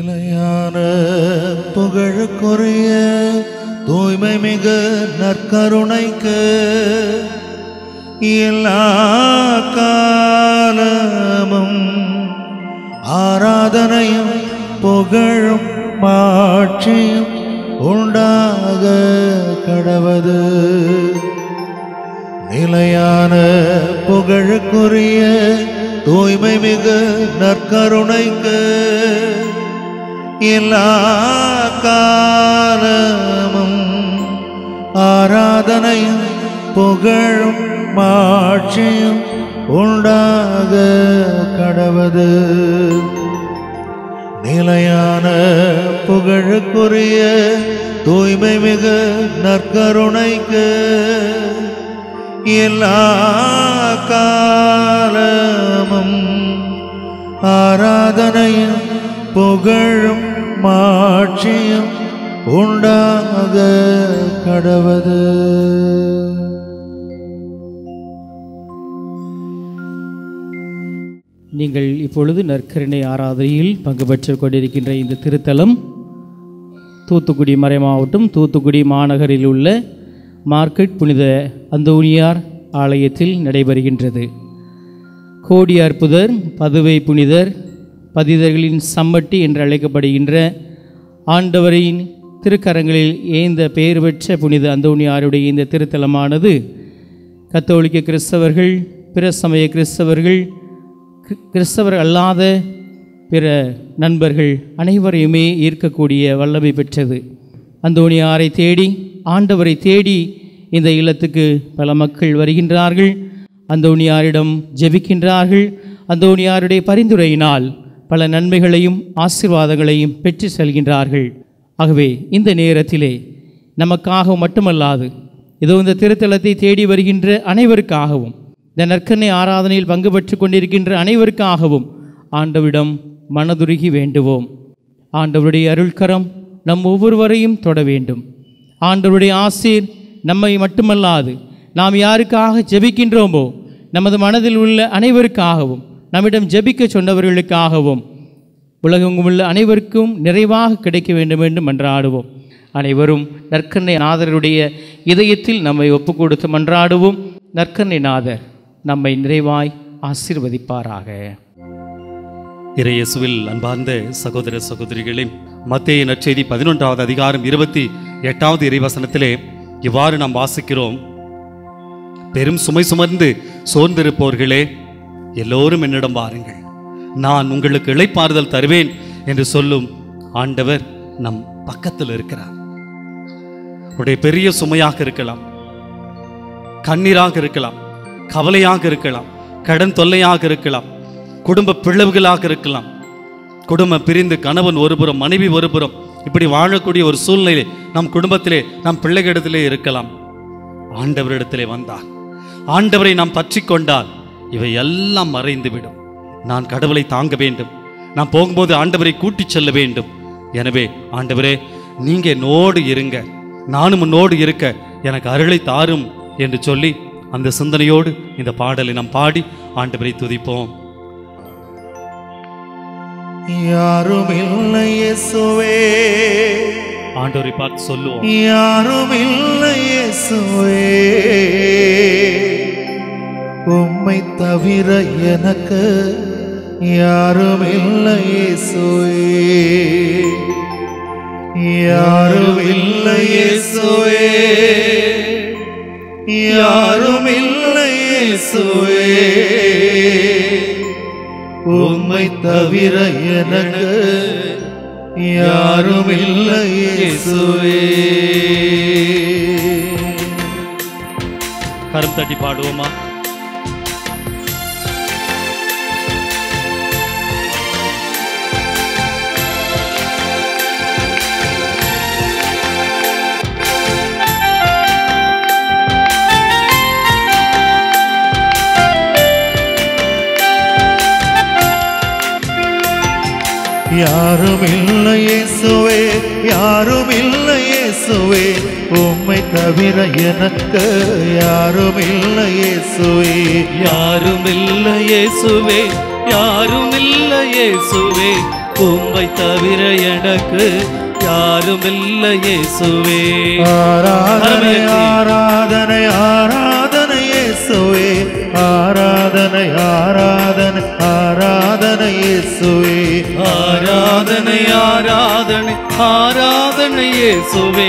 நிலையான புகழுக்குரிய தூய்மை மிகு நற்கருணைக்கு எல்லா காலமும் ஆராதனையும் புகழும் மாட்சியும் உண்டாக கடவது. நிலையான புகழுக்குரிய தூய்மை மிகு நற்கருணைக்கு எல்லா காலமும் ஆராதனையும் புகழும் மாட்சியும் உண்டாக கடவது. நிலையான புகழுக்குரிய தூய்மை மிகு நற்கருணைக்கு எல்லா காலமும் ஆராதனையும் புகழும் மாட்சியும் உண்டாக கடவது. நீங்கள் இப்பொழுது நற்கருணை ஆராதனையில் பங்கு பெற்றுக் கொண்டிருக்கின்ற இந்த திருத்தலம் தூத்துக்குடி மறைமாவட்டம் தூத்துக்குடி மாநகரில் உள்ள மார்க்கெட் புனித அந்தோனியார் ஆலயத்தில் நடைபெறுகின்றது. கோடி அற்புதர், பதுவை புனிதர், பதிதர்களின் சம்மட்டி என்று அழைக்கப்படுகின்ற ஆண்டவரின் திருக்கரங்களில் ஏந்த பெயர் பெற்ற புனித அந்தோனியாருடைய இந்த திருத்தலமானது கத்தோலிக்க கிறிஸ்தவர்கள், பிற சமய கிறிஸ்தவர்கள், கிறிஸ்தவர் அல்லாத பிற நண்பர்கள் அனைவரையுமே ஈர்க்கக்கூடிய வல்லமை பெற்றது. அந்தோனியாரை தேடி, ஆண்டவரை தேடி இந்த இல்லத்துக்கு பல மக்கள் வருகின்றார்கள். அந்தோனியாரிடம் ஜெபிக்கின்றார்கள். அந்தோனியாருடைய பரிந்துரையினால் பல நன்மைகளையும் ஆசீர்வாதங்களையும் பெற்று செல்கின்றார்கள். ஆகவே இந்த நேரத்திலே நமக்காக மட்டுமல்லாது இதோ இந்த திருத்தலத்தை தேடி வருகின்ற அனைவருக்காகவும், இந்த நற்கருணை ஆராதனையில் பங்கு பெற்று கொண்டிருக்கின்ற அனைவருக்காகவும் ஆண்டவரிடம் மனதுருகி வேண்டுவோம். ஆண்டவருடைய அருள்கரம் நம் ஒவ்வொருவரையும் தொட வேண்டும். ஆண்டவருடைய ஆசீர் நம்மை மட்டுமல்லாது நாம் யாருக்காக ஜெபிக்கின்றோமோ நமது மனதில் உள்ள அனைவருக்காகவும், நம்மிடம் ஜெபிக்க சொன்னவர்களுக்காகவும், உலகெங்கும் உள்ள அனைவருக்கும் நிறைவாக கிடைக்க வேண்டும் என்று மன்றாடுவோம். அனைவரும் நற்கருணை நாதருடைய இதயத்தில் நம்மை ஒப்பு கொடுத்து மன்றாடுவோம். நற்கருணை நாதர் நம்மை நிறைவாய் ஆசீர்வதிப்பாராக. இறையேசுவில் அன்பார்ந்த சகோதர சகோதரிகளே, மத்தேயு நற்செய்தி 11வது அதிகாரம் 28வது இறைவசனத்திலே இவ்வாறு நாம் வாசிக்கிறோம். பெரும் சுமை சுமர்ந்து சோர்ந்திருப்போர்களே, எல்லோரும் என்னிடம் வாருங்கள், நான் உங்களுக்கு இளைப்பாறுதல் தருவேன் என்று சொல்லும் ஆண்டவர் நம் பக்கத்தில் இருக்கிறார். உடைய பெரிய சுமையாக இருக்கலாம், கண்ணீராக இருக்கலாம், கவலையாக இருக்கலாம், கடன் தொல்லையாக இருக்கலாம், குடும்ப பிளவுகளாக இருக்கலாம், குடும்பம் பிரிந்து கணவன் ஒருபுறம் மனைவி ஒருபுறம் இப்படி வாழக்கூடிய ஒரு சூழ்நிலை நம் குடும்பத்திலே நம் பிள்ளைகளிடத்திலே இருக்கலாம். ஆண்டவரிடத்திலே வந்தால், ஆண்டவரை நாம் பற்றி கொண்டால் இவை எல்லாம் மறைந்துவிடும். நான் கடவுளை தாங்க வேண்டும், நான் போகும்போது ஆண்டவரை கூட்டிச் செல்ல வேண்டும். எனவே ஆண்டவரே, நீங்க என்னோடு இருங்க, நானும் உன்னோடு இருக்க எனக்கு அருளை தாரும் என்று சொல்லி அந்த சிந்தனையோடு இந்த பாடலை நாம் பாடி ஆண்டவரை துதிப்போம். யாரும் இல்லை இயேசுவே, ஆண்டவரை பார்த்து சொல்லுவோம். யாரும் இல்லை இயேசுவே, உம்மை தவிர எனக்கு யாரும் இல்லை இயேசுவே, யாரும் இல்லை இயேசுவே, யாரும் இல்லை இயேசுவே, உம்மை தவிர எனக்கு யாரும் இல்லை இயேசுவே. கரம் தட்டி பாடுவோமா? யாரும் இல்லை இயேசுவே, யாரும் இல்லை இயேசுவே, உம்மை தவிர எனக்கு யாரும் இல்லை இயேசுவே, யாரும் இல்லை இயேசுவே, யாரும் இல்லை இயேசுவே, உம்மை தவிர எனக்கு யாரும் இல்லை இயேசுவே. ஆராதனை ஆராதனை ஆராதனை இயேசுவே, ஆராதனை ஆராதனை ஆராதனை இயேசுவே, ஆராதனை ஆராதனை ஆராதனை இயேசுவே,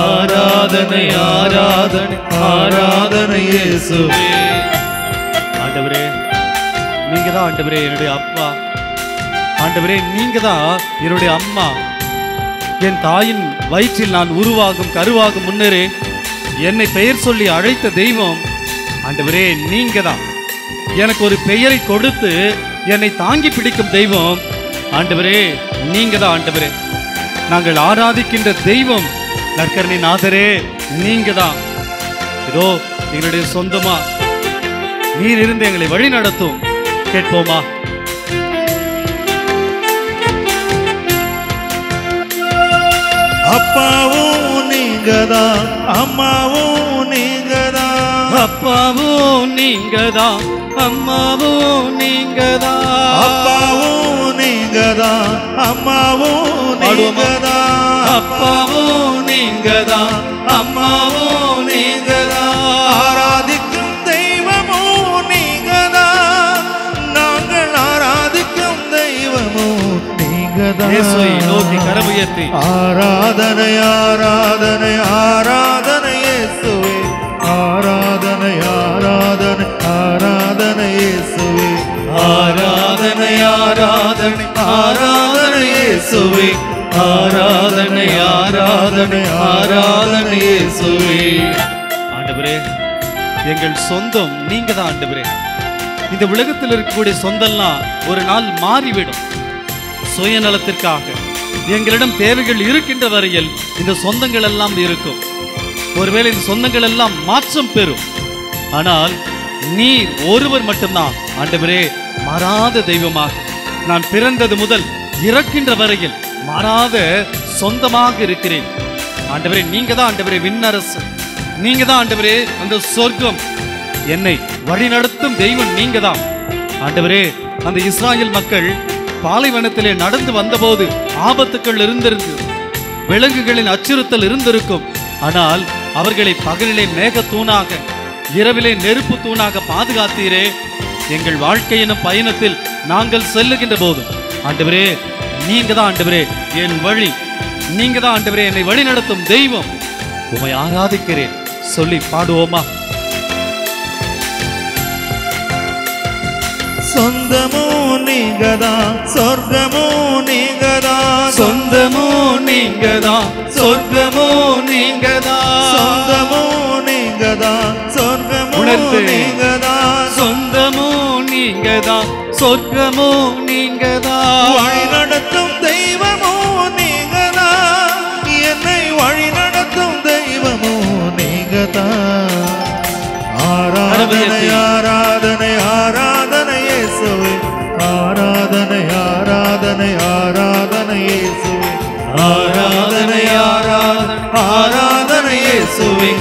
ஆராதனை ஆராதனை ஆராதனை இயேசுவே. ஆண்டவரே, நீங்க தான் ஆண்டவரே என்னுடைய அப்பா. ஆண்டவரே, நீங்க தான் என்னுடைய அம்மா. என் தாயின் வயிற்றில் நான் உருவாகும் கருவாகும் முன்னரே என்னை பெயர் சொல்லி அழைத்த தெய்வம் ஆண்டவரே நீங்க தான். எனக்கு ஒரு பெயரை கொடுத்து என்னை தாங்கி பிடிக்கும் தெய்வம் ஆண்டவரே நீங்க தான். ஆண்டவரே, நாங்கள் ஆராதிக்கின்ற தெய்வம் நற்கருணை நாதரே நீங்க தான். இதோ எங்களுடைய சொந்தமா நீர் இருந்து எங்களை வழி நடத்தும். கேட்போமா? அப்பாவும் நீங்கதான், அம்மாவும் நீங்கதான், அப்பாவும் நீங்கதான், அம்மாவும் நீங்கதான், அப்பாவும் நீங்கதான், அம்மாவும் நீங்கதான், அப்பாவும் நீங்கதான், அம்மாவும் நீங்கதான், ஆராதிக்கும் தெய்வமும் நீங்கதான், நாங்கள் ஆராதிக்கும் தெய்வமும் நீங்கதான். இயேசுவை நோக்கி கரம் உயர்த்தி ஆராதனை ஆராதனை ஆராதனை இயேசுவே, ஆராதனை ஆராதனை ஆராதனை இயேசுவே, ஆராதனை ஆராதனை ஆராதனை இயேசுவே, ஆராதனை ஆராதனை ஆராதனை இயேசுவே. ஆண்டவரே, எங்கள் சொந்தம் நீங்க தான் ஆண்டவரே. இந்த உலகத்தில் இருக்கக்கூடிய சொந்தம்லாம் ஒரு நாள் மாறிவிடும். சுயநலத்திற்காக எங்களிடம் தேவைகள் இருக்கின்ற வரையில் இந்த சொந்தங்கள் எல்லாம் இருக்கும். ஒருவேளை இந்த சொந்தங்கள் எல்லாம் மாற்றம் பெறும். ஆனால் நீர் ஒருவர் மட்டும்தான் ஆண்டவரே மாறாத தெய்வமாக, நான் பிறந்தது முதல் இறக்கின்ற வரையில் மாறாத சொந்தமாக இருக்கிறேன். ஆண்டவரே, நீங்க தான் ஆண்டவரே விண்ணரசு. நீங்க தான் ஆண்டவரே அந்த சொர்க்கம். என்னை வழிநடத்தும் தெய்வம் நீங்க தான் ஆண்டவரே. அந்த இஸ்ராயேல் மக்கள் பாலைவனத்திலே நடந்து வந்தபோது ஆபத்துக்கள் இருந்திருந்து, விலங்குகளின் அச்சுறுத்தல் இருந்திருக்கும். ஆனால் அவர்களை பகலிலே மேக தூணாக, இரவிலே நெருப்பு தூணாக பாதுகாத்தீரே. எங்கள் வாழ்க்கை எனும் பயணத்தில் நாங்கள் செல்லுகின்ற போது ஆண்டவரே நீங்க தான் ஆண்டவரே என் வழி. நீங்க தான் ஆண்டவரே என்னை வழி நடத்தும் தெய்வம். உம்மை ஆராதிக்கிறேன் சொல்லி பாடுவோமா? சொந்தமும் நீங்கதான், சொர்க்கமும் நீங்கதான், சொந்தமும் நீங்கதான், சொர்க்கமும் நீங்கதான், சொந்தமும் நீங்கதான், சொர்க்கமும் உணர்த்து. நீங்கதான், சொந்தமும் நீங்கதான், சொர்க்கமும் நீங்கதான், வழி நடத்தும் தெய்வமும் நீங்கதான், என்னை வழி நடத்தும் தெய்வமும் நீங்கதான். ஆராதனை ஆராதனை ஆராதனை இயேசுவே, ஆராதனை ஆராதனை ஆராதனை இயேசுவே, ஆராதனை ஆராதனை ஆராதனை இயேசுவே,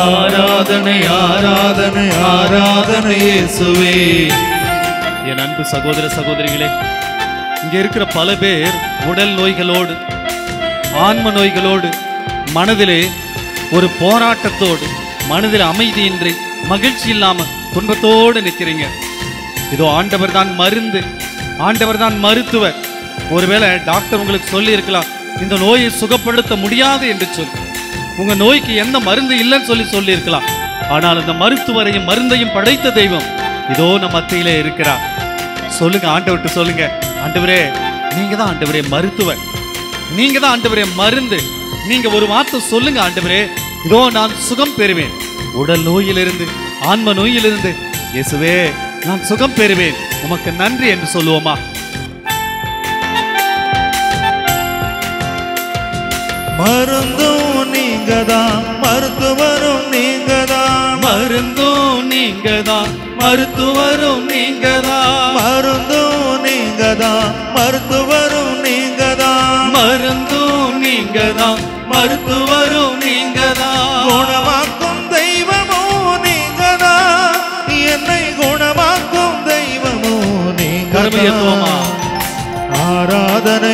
ஆராதனை ஆராதனை ஆராதனை இயேசுவே. என் அன்பு சகோதர சகோதரிகளே, இங்க இருக்கிற பல பேர் உடல் நோய்களோடு, ஆன்ம நோய்களோடு, மனதிலே ஒரு போராட்டத்தோடு, மனதில் அமைதியின்றி, மகிழ்ச்சி இல்லாம துன்பத்தோடு நிற்கிறீங்க. இதோ ஆண்டவர் தான் மருந்து, ஆண்டவர் தான் மருத்துவர். ஒருவேளை டாக்டர் உங்களுக்கு சொல்லி இருக்கலாம் இந்த நோயை சுகப்படுத்த முடியாது என்று சொல்லி, உங்க நோய்க்கு எந்த மருந்து இல்லைன்னு சொல்லி இருக்கலாம். ஆனால் அந்த மருத்துவரையும் மருந்தையும் படைத்த தெய்வம் இதோ நம்ம மத்தியிலே இருக்கிறார். சொல்லுங்க, ஆண்டவர்கிட்ட சொல்லுங்க, ஆண்டவரே நீங்க தான் ஆண்டவரே மருத்துவர், நீங்க தான் ஆண்டவரே மருந்து. நீங்க ஒரு வார்த்தை சொல்லுங்க, ஆண்டவரே இதோ நான் சுகம் பெறுவேன். உடல் நோயிலிருந்து, ஆன்ம நோயிலிருந்து இயேசுவே நான் சுகம் பெறுவேன், உமக்கு நன்றி என்று சொல்லுவோமா? மருந்தும் நீங்கதான், மருத்துவரும் நீங்கதான், மருந்தும் நீங்கதான், மருத்துவரும் நீங்கதான், மருந்தும் நீங்கதான், மருத்துவரும் நீங்கதான், மருந்தும் நீங்கதான், மருத்துவரும் நீங்கதான், குணமாக்கும் தெய்வமும் நீங்கதான், என்னை குணமாக்கும் தெய்வமும் கரமையத்துவமா? நீங்கதான். ஆராதனை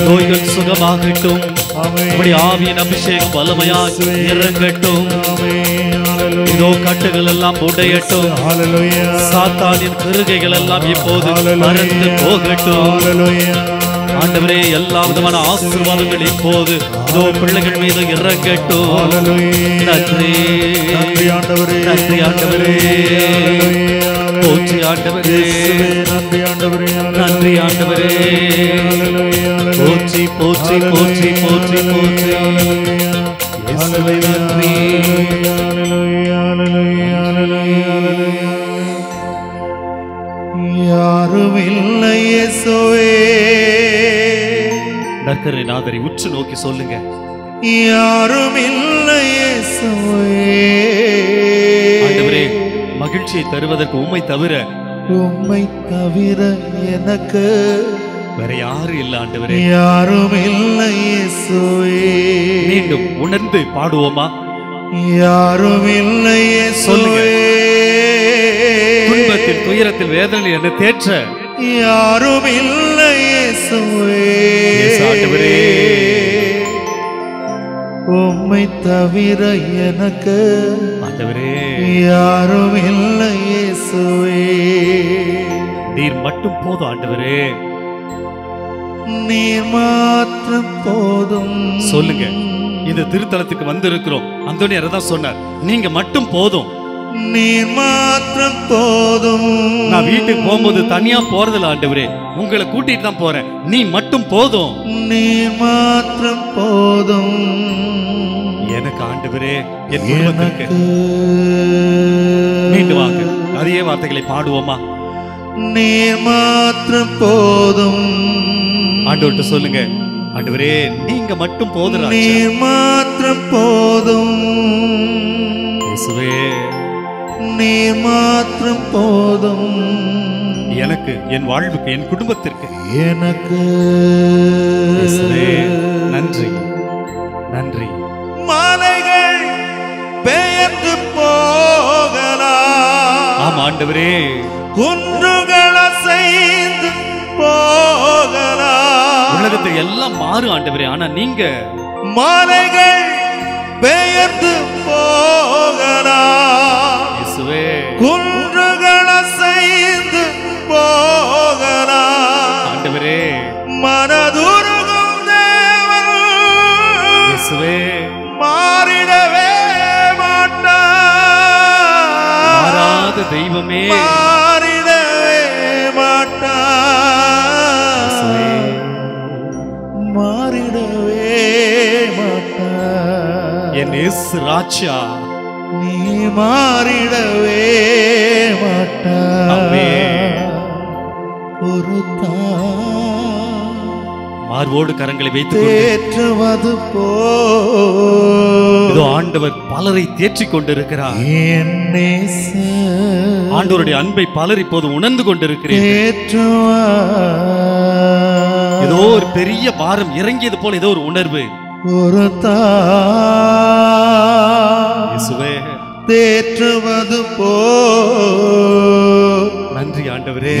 நோய்கள் சுகமாகட்டும். அப்படி ஆவியின் அபிஷேகம் வல்லமையாய் இறங்கட்டும். இதோ கட்டுகள் எல்லாம் உடையட்டும். சாத்தானின் கிருகைகள் எல்லாம் இப்போது மறந்து போகட்டும். ஆண்டவரே, எல்லா விதமான ஆசீர்வாதங்கள் இப்போது இதோ பிள்ளைகள் மீது இறங்கட்டும். நன்றி நன்றி ஆண்டவரே, நன்றி ஆண்டவரே, போற்றி ஆண்டவரே, நன்றி ஆண்டவரே, நன்றி ஆண்டவரே, போற்றி போற்றி போற்றி போற்றி போற்றி இயேசுவே நன்றி. யாரும் இல்லை இயேசுவே. நற்கரை நாதரை உற்று நோக்கி சொல்லுங்க. யாரும் இல்லை இயேசுவே. ஆண்டவரே, மகிழ்ச்சியை தருவதற்கு உம்மை தவிர எனக்கு வேற யாரும் இல்ல ஆண்டவரே. யாரும் இல்லை இயேசுவே. மீண்டும் உணர்ந்து பாடுவோமா? யாரும் இல்லை சொல்லுங்க. துன்பத்தில் துயரத்தில் வேதனையில் என்ன தேற்ற யாரும் இல்லை இயேசுவே. ஆண்டவரே, உம்மை தவிர எனக்கு ஆண்டவரே யாரும் இல்லை இயேசுவே. நீர் மட்டும் போதும் ஆண்டவரே. நீர் மாத்திரம் போதும். சொல்லுங்க. இந்த திருத்தலத்துக்கு வந்து இருக்கிறோம். அந்தோனியார் தான் சொன்னார், நீங்க மட்டும் போதும். நீர் மாத்திரம் போதும். நான் வீட்டுக்கு போகும்போது தனியா போறதில்ல ஆண்டவரே, உங்களை கூட்டிட்டு தான் போறேன். நீ மட்டும் போதும். நீர் மாத்திரம் போதும் எனக்கு ஆண்டவரே, என் குடும்பத்திற்கு. மீண்டும் வாங்க, அதே வார்த்தைகளை பாடுவோமா? நீர் மாத்திரம் போதும். ஆண்டவர்கிட்ட சொல்லுங்க, ஆண்டவரே நீங்க மட்டும் போதும். நீர் மாத்திரம் போதும் இயேசுவே. நீர் மாத்திரம் போதும் எனக்கு, என் வாழ்வுக்கு, என் குடும்பத்திற்கு. எனக்கு நன்றி நன்றி. மலைகள் பெயர்ந்து போகலாம். ஆமா ஆண்டவரே. குன்றுகள் அசைந்து போகலாம். உலகத்தில் எல்லாம் மாறும் ஆண்டவரே, ஆனா நீங்க. மலைகள் பெயர்ந்து போகலாம். இயேசுவே. குன்றுகள் அசைந்து போகலாம். ஆண்டவரே, மனதுருகும் தேவன் இயேசுவே மாறிடவே மாட்டார். மாறாத தெய்வமே, மாறிடவே மாட்டார். மாறிடவே மாட்டார். என் இயேசு ராஜா, நீ மாறிடவே மாட்டார். ஒரு மார்போடு கரங்களை வைத்துக் தேற்றுவது போ இதோ ஆண்டவர் பலரை தேற்றிக் கொண்டிருக்கிறார். ஆண்டவருடைய அன்பை பலர் இப்போது உணர்ந்து கொண்டிருக்கிறீர்கள். ஏதோ ஒரு பெரிய பாரம் இறங்கியது போல ஏதோ ஒரு உணர்வு. ஒரு இயேசுவே தேற்றுவது போ. நன்றி ஆண்டவரே.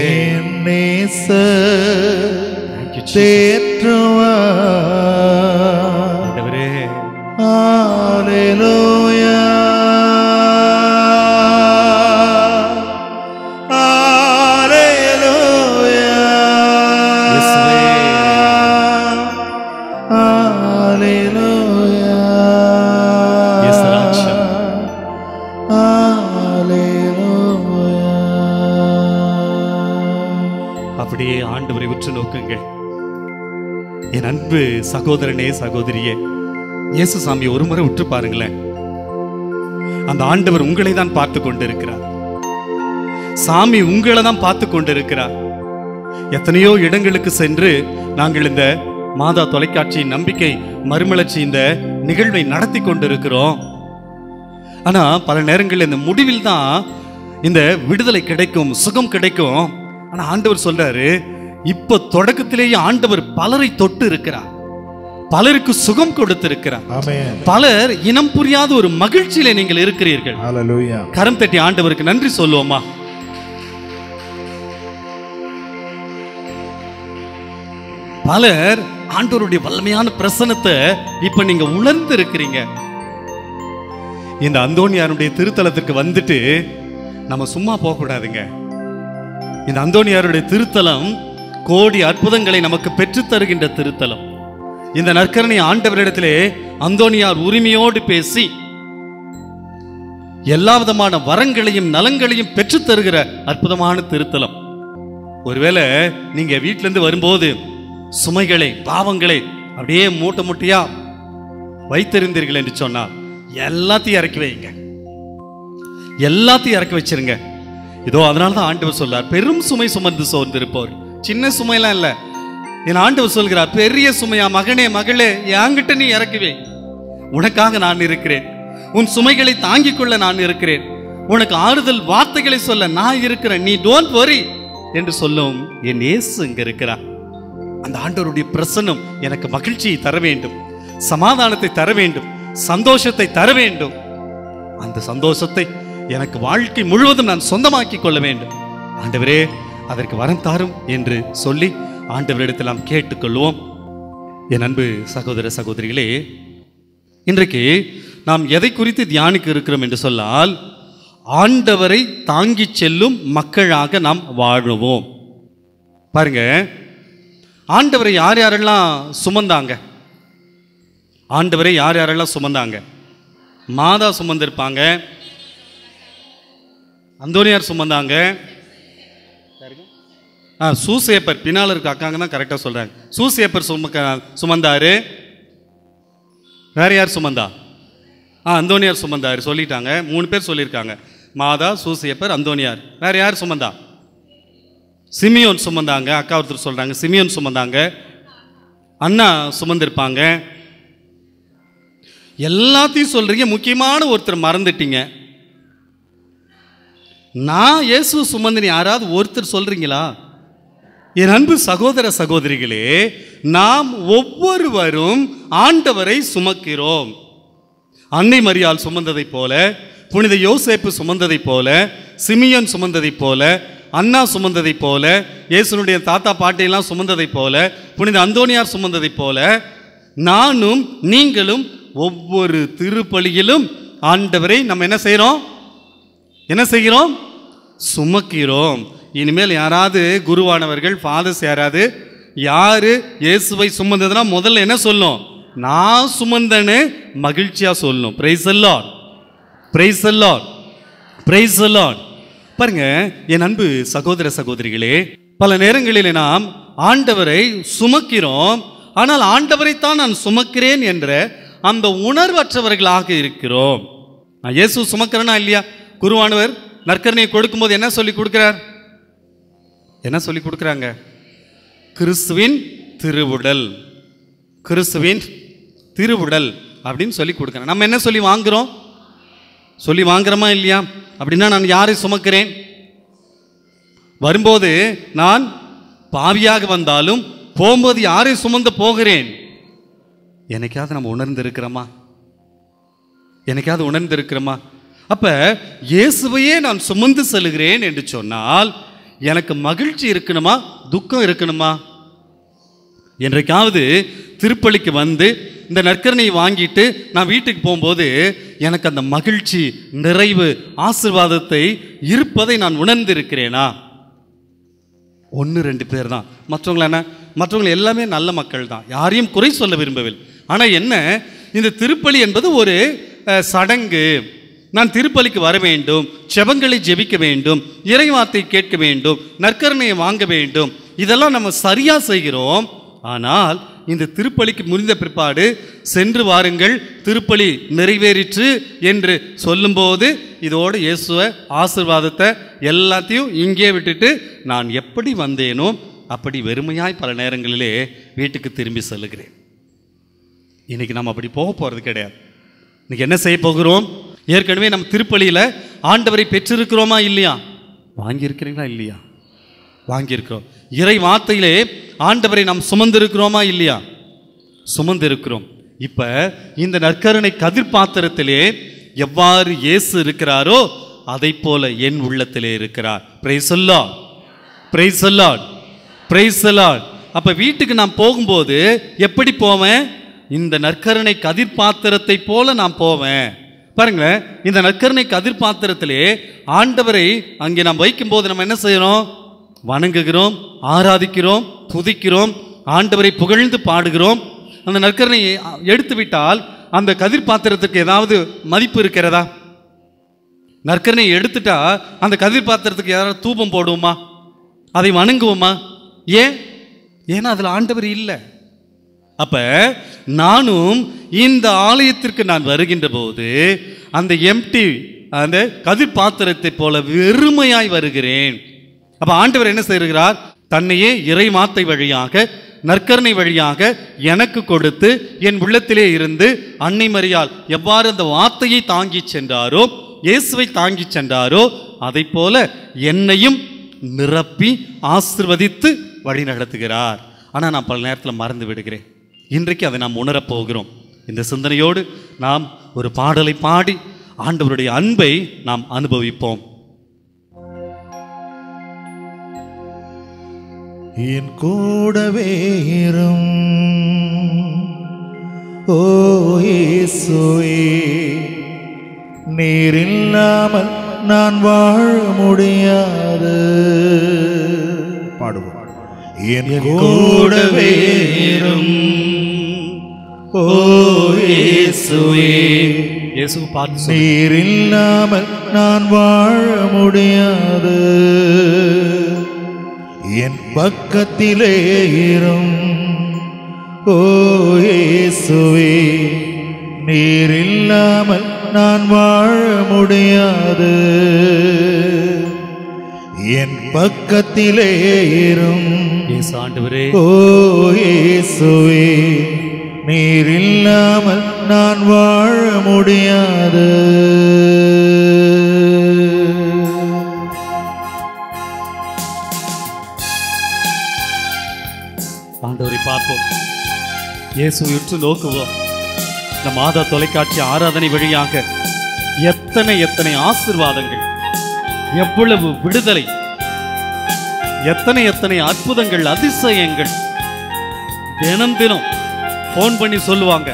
ஆண்டவரே, ஹல்லேலூயா ஹல்லேலூயா ஹல்லேலூயா இயேசுராஜா. அப்படியே ஆண்டவரை உற்று நோக்குங்கள். என் அன்பு சகோதரனே சகோதரியே, இயேசு சாமி ஒரு முறை உற்று பாருங்களேன். அந்த ஆண்டவர் உங்களை தான் பார்த்து கொண்டிருக்கிறார். சாமி உங்களை தான் பார்த்து கொண்டிருக்கிறார். எத்தனையோ இடங்களுக்கு சென்று நாங்கள் இந்த மாதா தொலைக்காட்சியின் நம்பிக்கை மறுமலர்ச்சி இந்த நிகழ்வை நடத்தி கொண்டிருக்கிறோம். ஆனா பல நேரங்களில் இந்த முடிவில் தான் இந்த விடுதலை கிடைக்கும், சுகம் கிடைக்கும். ஆனா ஆண்டவர் சொல்றாரு, இப்ப தொடக்கத்திலேயே ஆண்டவர் பலரை தொட்டு இருக்கிறார், பலருக்கு சுகம் கொடுத்திருக்கிறார். பலர் இனம் புரியாத ஒரு மகிழ்ச்சியில நீங்கள் இருக்கிறீர்கள். கரம் தட்டி ஆண்டவருக்கு நன்றி சொல்லுவோமா? பலர் ஆண்டவருடைய வல்லமையான பிரசன்னத்தை இப்ப நீங்க உணர்ந்து இருக்கிறீங்க. இந்த அந்தோனியாருடைய திருத்தலத்திற்கு வந்துட்டு நம்ம சும்மா போக கூடாதுங்க. இந்த அந்தோனியாருடைய திருத்தலம் கோடி அற்புதங்களை நமக்கு பெற்று தருகின்ற திருத்தலம். இந்த நற்கரணை ஆண்டவரிடத்திலே அந்தோனியார் உரிமையோடு பேசி எல்லா விதமான வரங்களையும் நலங்களையும் பெற்று தருகிற அற்புதமான திருத்தலம். ஒருவேளை நீங்க வீட்டில இருந்து வரும்போது சுமைகளை பாவங்களை அப்படியே மூட்டை மூட்டையா வைத்திருந்தீர்கள் என்று சொன்னால் எல்லாத்தையும் இறக்கி வைங்க, எல்லாத்தையும் இறக்கி வச்சிருங்க. இதோ அதனாலதான் ஆண்டவர் சொல்றார், பெரும் சுமை சுமந்து சோர்ந்திருப்போர். சின்ன சுமையெல்லாம் இல்ல, என் ஆண்டவர் சொல்கிறார், பெரிய சுமையா மகனே மகளே என்கிட்ட நீ இறக்கி வை. உனக்காக நான் இருக்கிறேன், உன் சுமைகளை தாங்கிக் கொள்ள நான் இருக்கிறேன், உனக்கு ஆறுதல் வார்த்தைகளை சொல்ல நான் இருக்கிறேன், நீ டோன்ட் வரி என்று சொல்லும் என் இயேசு இங்க இருக்கிறார். அந்த ஆண்டவருடைய பிரசன்னம் எனக்கு மகிழ்ச்சியை தர வேண்டும், சமாதானத்தை தர வேண்டும், சந்தோஷத்தை தர வேண்டும். அந்த சந்தோஷத்தை எனக்கு வாழ்க்கை முழுவதும் நான் சொந்தமாக்கி கொள்ள வேண்டும். ஆண்டவரே அதற்கு வரம் தாரும் என்று சொல்லி ஆண்டவரிடத்தில் நாம் கேட்டுக்கொள்வோம். என் அன்பு சகோதர சகோதரிகளே, இன்றைக்கு நாம் எதை குறித்து தியானிக்க இருக்கிறோம் என்று சொன்னால், ஆண்டவரை தாங்கி செல்லும் மக்களாக நாம் வாழுவோம். பாருங்க, ஆண்டவரை யார் யாரெல்லாம் சுமந்தாங்க? ஆண்டவரை யார் யாரெல்லாம் சுமந்தாங்க? மாதா சுமந்திருப்பாங்க, அந்தோனியார் சுமந்தாங்க, சூசேப்பர் பின்னால் இருக்க அக்காங்க தான் கரெக்டாக சொல்றாங்க. சூசேப்பர் சுமந்தாரு. வேற யார் சுமந்தா? அந்தோனியார் சுமந்தாரு சொல்லிட்டாங்க. 3 பேர் சொல்லியிருக்காங்க, மாதா, சூசேப்பர், அந்தோனியார். வேற யார் சுமந்தா? சிமியோன் சுமந்தாங்க. அக்கா ஒருத்தர் சொல்றாங்க சிமியோன் சுமந்தாங்க. அண்ணா சுமந்திருப்பாங்க. எல்லாத்தையும் சொல்றீங்க, முக்கியமான ஒருத்தர் மறந்துட்டீங்க. நான் இயேசு சுமந்தினி யாராவது ஒருத்தர் சொல்றீங்களா? என் அன்பு சகோதர சகோதரிகளே, நாம் ஒவ்வொருவரும் ஆண்டவரை சுமக்கிறோம். அன்னை மரியாள் சுமந்ததை போல, புனித யோசேப்பு சுமந்ததை போல, சிமியன் சுமந்ததை போல, அண்ணா சுமந்ததை போல, இயேசுனுடைய தாத்தா பாட்டியெல்லாம் சுமந்ததை போல, புனித அந்தோனியார் சுமந்ததை போல, நானும் நீங்களும் ஒவ்வொரு திருப்பலியிலும் ஆண்டவரை நம்ம என்ன செய்கிறோம்? சுமக்கிறோம். இனிமேல் யாராவது குருவானவர்கள், ஃபாதர்ஸ் யாரு இயேசுவை சுமந்ததுன்னா முதல்ல என்ன சொல்லும்? நான் சுமந்தனு மகிழ்ச்சியா சொல்லணும். Praise the Lord, praise the Lord, praise the Lord. பாருங்க என் அன்பு சகோதர சகோதரிகளே, பல நேரங்களில் நாம் ஆண்டவரை சுமக்கிறோம், ஆனால் ஆண்டவரைத்தான் நான் சுமக்கிறேன் என்ற அந்த உணர்வற்றவர்களாக இருக்கிறோம். நான் இயேசு சுமக்கிறேனா இல்லையா? குருவானவர் நற்கரணையை கொடுக்கும்போது என்ன சொல்லி கொடுக்கிறார்? என்ன சொல்லி கொடுக்குறாங்க? கிறிஸ்துவின் திருவுடல், கிறிஸ்துவின் திருவுடல் அப்படின்னு சொல்லி கொடுக்குறேன். நம்ம என்ன சொல்லி வாங்குறோம்? சொல்லி வாங்குறோமா இல்லையா? அப்படின்னா நான் யாரை சுமக்கிறேன்? வரும்போது நான் பாவியாக வந்தாலும் போகும்போது யாரை சுமந்து போகிறேன்? என்னைக்காவது நம்ம உணர்ந்திருக்கிறோமா? என்னைக்காவது உணர்ந்திருக்கிறோமா? அப்ப இயேசுவையே நான் சுமந்து செல்கிறேன் என்று சொன்னால் எனக்கு மகிழ்ச்சி இருக்கணுமா, துக்கம் இருக்கணுமா? என்றைக்காவது திருப்பலிக்கு வந்து இந்த நற்கரணையை வாங்கிட்டு நான் வீட்டுக்கு போகும்போது எனக்கு அந்த மகிழ்ச்சி, நிறைவு, ஆசீர்வாதத்தை இருப்பதை நான் உணர்ந்திருக்கிறேனா? 1-2 பேர் தான். மற்றவங்க எல்லாமே நல்ல மக்கள் தான், யாரையும் குறை சொல்ல விரும்பவில்லை. ஆனால் என்ன, இந்த திருப்பலி என்பது ஒரு சடங்கு. நான் திருப்பலிக்கு வர வேண்டும், செபங்களை ஜெபிக்க வேண்டும், இறைவார்த்தை கேட்க வேண்டும், நற்கரணையை வாங்க வேண்டும், இதெல்லாம் நம்ம சரியா செய்கிறோம். ஆனால் இந்த திருப்பலிக்கு முடிந்த பிற்பாடு சென்று வாருங்கள், திருப்பலி நிறைவேறிற்று என்று சொல்லும்போது இதோடு இயேசுவை ஆசீர்வாதத்தை எல்லாத்தையும் இங்கே விட்டுட்டு நான் எப்படி வந்தேனோ அப்படி வெறுமையாய் பல நேரங்களிலே வீட்டுக்கு திரும்பி செல்லுகிறேன். இன்னைக்கு நம்ம அப்படி போக போகிறது கிடையாது. இன்னைக்கு என்ன செய்ய போகிறோம்? ஏற்கனவே நம்ம திருப்பலியில் ஆண்டவரை பெற்றிருக்கிறோமா இல்லையா? வாங்கியிருக்கிறீங்களா இல்லையா? வாங்கியிருக்கிறோம். இறை வார்த்தையிலே ஆண்டவரை நாம் சுமந்திருக்கிறோமா இல்லையா? சுமந்திருக்கிறோம். இப்ப இந்த நற்கருணை கதிர் பாத்திரத்திலே எவ்வாறு இயேசு இருக்கிறாரோ அதை போல என் உள்ளத்திலே இருக்கிறார். Praise the Lord, praise the Lord, praise the Lord. அப்ப வீட்டுக்கு நான் போகும்போது எப்படி போவேன்? இந்த நற்கருணை கதிர் பாத்திரத்தை போல நான் போவேன். பாருங்களேன், இந்த நற்கருணை கதிர் பாத்திரத்திலே ஆண்டவரை அங்கே நாம் வைக்கும்போது நம்ம என்ன செய்யறோம்? வணங்குகிறோம், ஆராதிக்கிறோம், துதிக்கிறோம், ஆண்டவரை புகழ்ந்து பாடுகிறோம். அந்த நற்கருணையை எடுத்து விட்டால் அந்த கதிர் பாத்திரத்துக்கு ஏதாவது மதிப்பு இருக்கிறதா? நற்கருணையை எடுத்துட்டா அந்த கதிர் பாத்திரத்துக்கு ஏதாவது தூபம் போடுவோமா? அதை வணங்குவோமா? ஏன்னா அதில் ஆண்டவர் இல்லை. அப்ப நானும் இந்த ஆலயத்திற்கு நான் வருகின்ற போது அந்த எம்டி அந்த கதிர் பாத்திரத்தை போல வெறுமையாய் வருகிறேன். அப்ப ஆண்டவர் என்ன செய்கிறார்? தன்னையே இறை வார்த்தை வழியாக, நற்கருணை வழியாக எனக்கு கொடுத்து என் உள்ளத்திலே இருந்து அன்னை மரியாள் எவ்வாறு அந்த வார்த்தையை தாங்கி சென்றாரோ, இயேசுவை தாங்கி சென்றாரோ, அதை போல என்னையும் நிரப்பி ஆசிர்வதித்து வழி நடத்துகிறார். ஆனால் நான் பல நேரத்தில் மறந்து விடுகிறேன். இன்றைக்கு அதை நாம் உணரப்போகிறோம். இந்த சிந்தனையோடு நாம் ஒரு பாடலை பாடி ஆண்டவருடைய அன்பை நாம் அனுபவிப்போம். என் கூடவே இரும் ஓ இயேசுவே, நீர் இல்லாமல் நான் வாழ முடியாது. பாடுவோம். என் கூடவே இரும் ஓ இயேசுவே, இயேசு பார்த்து நீர் இல்லாமல் நான் வாழ முடியாது. என் பக்கத்திலே இரும் ஓ இயேசுவே, நீர் இல்லாமல் நான் வாழ முடியாது. என் பக்கத்திலே இரும் ஆண்டவரே ஓ இயேசுவே, நீர் இல்லாமல் நான் வாழ முடியாது. ஆண்டவரை பார்ப்போம், இயேசுவை உற்று நோக்குவோம். இந்த மாதா தொலைக்காட்சி ஆராதனை வழியாக எத்தனை எத்தனை ஆசீர்வாதங்கள், எவ்வளவு விடுதலை, எத்தனை எத்தனை அற்புதங்கள், அதிசயங்கள். தினம் தினம் போன் பண்ணி சொல்லுவாங்க,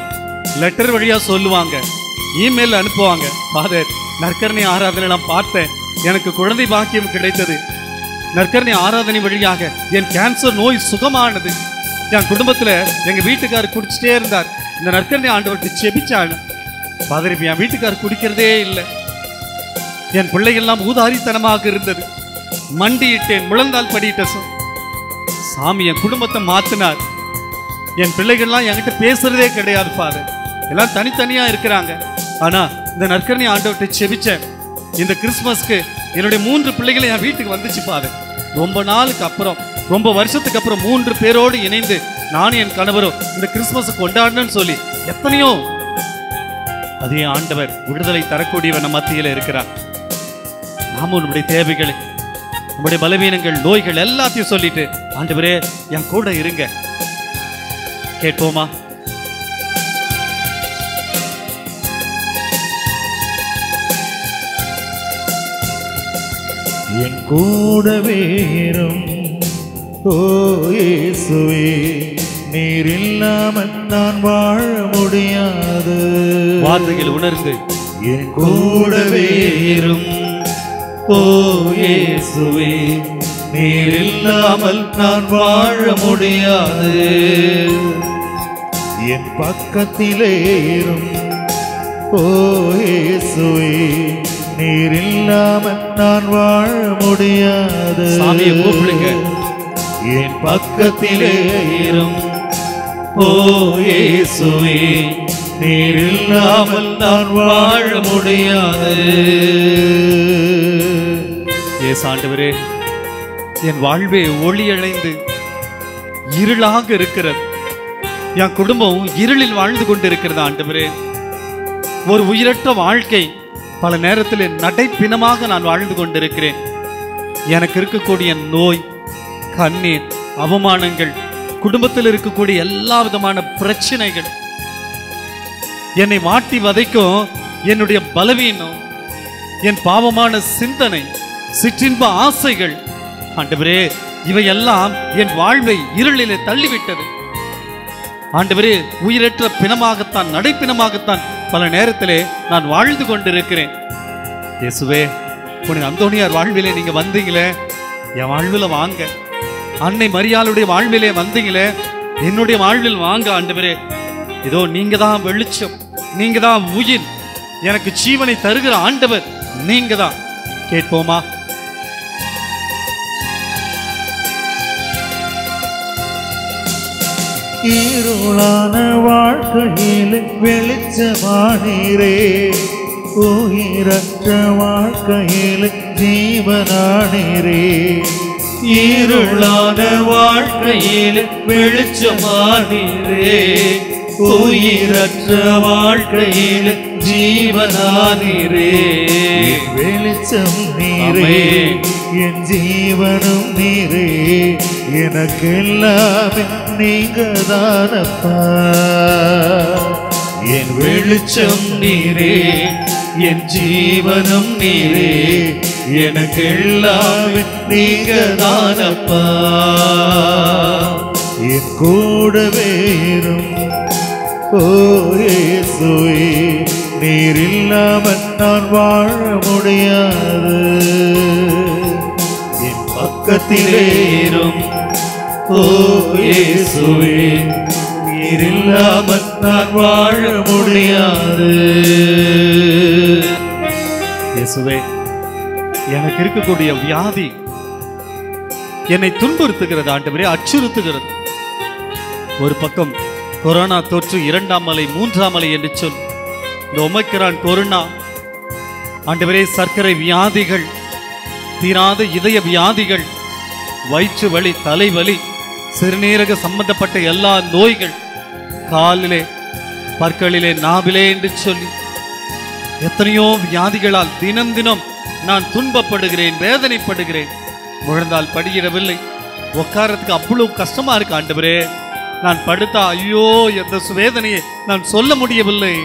லெட்டர் வழியா சொல்லுவாங்க, இமெயில் அனுப்புவாங்க. ஃபாதர், நற்கருணை ஆராதனை நான் பார்த்தேன், எனக்கு குழந்தை பாக்கியம் கிடைத்தது. நற்கருணை ஆராதனை வழியாக என் கேன்சர் நோய் சுகமானது. என் குடும்பத்தில் எங்க வீட்டுக்காரர் குடிச்சிட்டே இருந்தார், இந்த நற்கருணை ஆண்டவர்கிட்ட செபிச்சாங்க. ஃபாதர், இப்ப என் வீட்டுக்காரர் குடிக்கிறதே இல்லை. என் பிள்ளைகள்லாம் ஊதாரித்தனமாக இருந்தது, மண்டியிட்டேன், முழந்தால் படியிட்ட சாமி என் குடும்பத்தை மாத்தினார். என் பிள்ளைகள்லாம் என்கிட்ட பேசுறதே கிடையாது ஃபாதர், எல்லாம் தனித்தனியா இருக்கிறாங்க. ஆனா இந்த நற்கருணை ஆண்டவர்கிட்ட செபிச்சேன். இந்த கிறிஸ்துமஸ்க்கு என்னுடைய 3 பிள்ளைகளை என் வீட்டுக்கு வந்துச்சு ஃபாதர். ரொம்ப நாளுக்கு அப்புறம், ரொம்ப வருஷத்துக்கு அப்புறம் 3 பேரோடு இணைந்து நானும் என் கணவரும் இந்த கிறிஸ்துமஸ் கொண்டாடணும்னு சொல்லி எத்தனையோ. அதே ஆண்டவர் விடுதலை தரக்கூடியவர் நம் மத்தியில் இருக்கிறார். நாமும் நம்முடைய தேவைகளை, நம்முடைய பலவீனங்கள், நோய்கள் எல்லாத்தையும் சொல்லிட்டு, ஆண்டவரே என் கூட இருங்க கேட்போமா? என் கூடவே இரும் ஓ இயேசுவே, நீர் இல்லாமல் நான் வாழ முடியாது. வார்த்தைகள் உணர்ந்து என் கூடவே இரும் ஓ இயேசுவே, நீர் இல்லாமல் நான் வாழ முடியாது. என் பக்கத்திலே இரும் ஓ இயேசுவே, நீர் இல்லாமல் நான் வாழ முடியாது. சாமியை கூப்பிடுங்க. என் பக்கத்திலே இரும் ஓ இயேசுவே, நீர் இல்லாமல் நான் வாழ முடியாது. ஏசு ஆண்டவரே, என் வாழ்வே ஒளியடைந்து இருளாக இருக்கிறது. என் குடும்பம் இருளில் வாழ்ந்து கொண்டிருக்கிறது ஆண்டவரே. ஒரு உயிரற்ற வாழ்க்கை, பல நேரத்தில் நடைப்பிணமாக நான் வாழ்ந்து கொண்டிருக்கிறேன். எனக்கு இருக்கக்கூடிய நோய், கண்ணீர், அவமானங்கள், குடும்பத்தில் இருக்கக்கூடிய எல்லா விதமான பிரச்சனைகள், என்னை வாட்டி வதைக்கும் என்னுடைய பலவீனம், என் பாவமான சிந்தனை, சிற்றின்ப ஆசைகள். ஆண்டவரே, இவையெல்லாம் என் வாழ்வை இருளிலே தள்ளிவிட்டது. ஆண்டவரே, உயிரற்ற பிணமாகத்தான், நடைப்பிணமாகத்தான் பல நேரத்திலே நான் வாழ்ந்து கொண்டிருக்கிறேன். இயேசுவே, புனித அந்தோணியார் வாழ்விலே நீங்க வந்தீங்களே, என் வாழ்வில் வாங்க. அன்னை மரியாளுடைய வாழ்விலே வந்தீங்களே, என்னுடைய வாழ்வில் வாங்க ஆண்டவரே. இதோ நீங்க தான் வெளிச்சம், நீங்க தான் உயிர், எனக்கு ஜீவனை தருகிற ஆண்டவர் நீங்க தான். கேட்போமா? இருளான வாழ்க்கையில் வெளிச்சமானீரே, உயிரற்ற வாழ்க்கையில் ஜீவனானீரே. இருளான வாழ்க்கையில் வெளிச்சமானீரே, உயிரற்ற வாழ்க்கையில் ஜீவனானீரே. வெளிச்சம் நீரே, என் ஜீவனும் நீரே, எனக்கெல்லாமே நீங்க தானப்பா. என் வெளிச்சம் நீரே, என் ஜீவனும் நீரே, எனக்கெல்லாமே நீங்க தானப்பா. என் கூடவே இரும் ஓ இயேசுவே, நீர் இல்லாமல் நான் வாழ முடியாது. என் பக்கத்திலே இரும் ஓ இயேசுவே, நீர் இல்லாமல் நான் வாழ முடியாது. இயேசுவே, எனக்கு இருக்கக்கூடிய வியாதி என்னை துன்புறுத்துகிறது ஆண்டவரே, அச்சுறுத்துகிறது. ஒரு பக்கம் கொரோனா தொற்று 2ஆம் அலை 3ஆம் அலை என்று சொல், இந்த ஒமைக்ரான் கொரோனா ஆண்டவரே, சர்க்கரை வியாதிகள், தீராத இதய வியாதிகள், வயிற்று வலி, தலைவலி, சிறுநீரக சம்பந்தப்பட்ட எல்லா நோய்கள், காலிலே, பற்களிலே, நாவிலே என்று சொல்லி எத்தனையோ வியாதிகளால் தினம் தினம் நான் துன்பப்படுகிறேன், வேதனைப்படுகிறேன். முழந்தால் படியிடவில்லை, உட்காரத்துக்கு அவ்வளவு கஷ்டமா இருக்கு ஆண்டவரே. நான் படுத்தா ஐயோ எந்த வேதனையை நான் சொல்ல முடியவில்லை.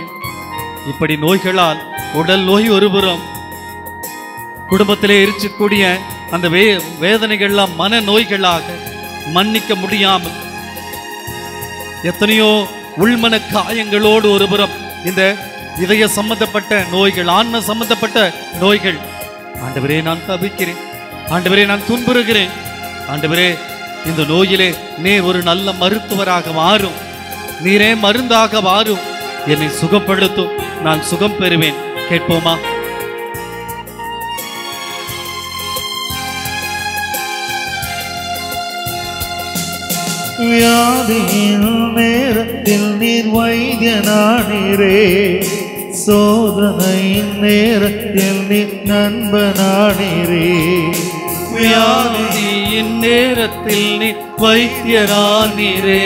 இப்படி நோய்களால் உடல் நோய் ஒருபுறம், குடும்பத்திலே இருக்கக்கூடிய அந்த வேதனைகள்லாம் மன நோய்களாக மன்னிக்க முடியாமல் எத்தனையோ உள்மன காயங்களோடு ஒருபுறம் இந்த இதய சம்பந்தப்பட்ட நோய்கள், ஆன்ம சம்பந்தப்பட்ட நோய்கள். ஆண்டவரே, நான் தவிக்கிறேன் ஆண்டவரே, நான் துன்புறுகிறேன் ஆண்டவரே. இந்த நோயிலே நீர் ஒரு நல்ல மருத்துவராக மாறும், நீரே மருந்தாக மாறும், என்னை சுகப்படுத்தும், நான் சுகம் பெறுவேன். கேட்போமா? வியாதியின் நேரத்தில் நீர் வைத்தியனானீரே, சோதனையின் நேரத்தில் நீர் நண்பனானீரே. வியாதியின் நேரத்தில் நீ வைத்தியரானீரே,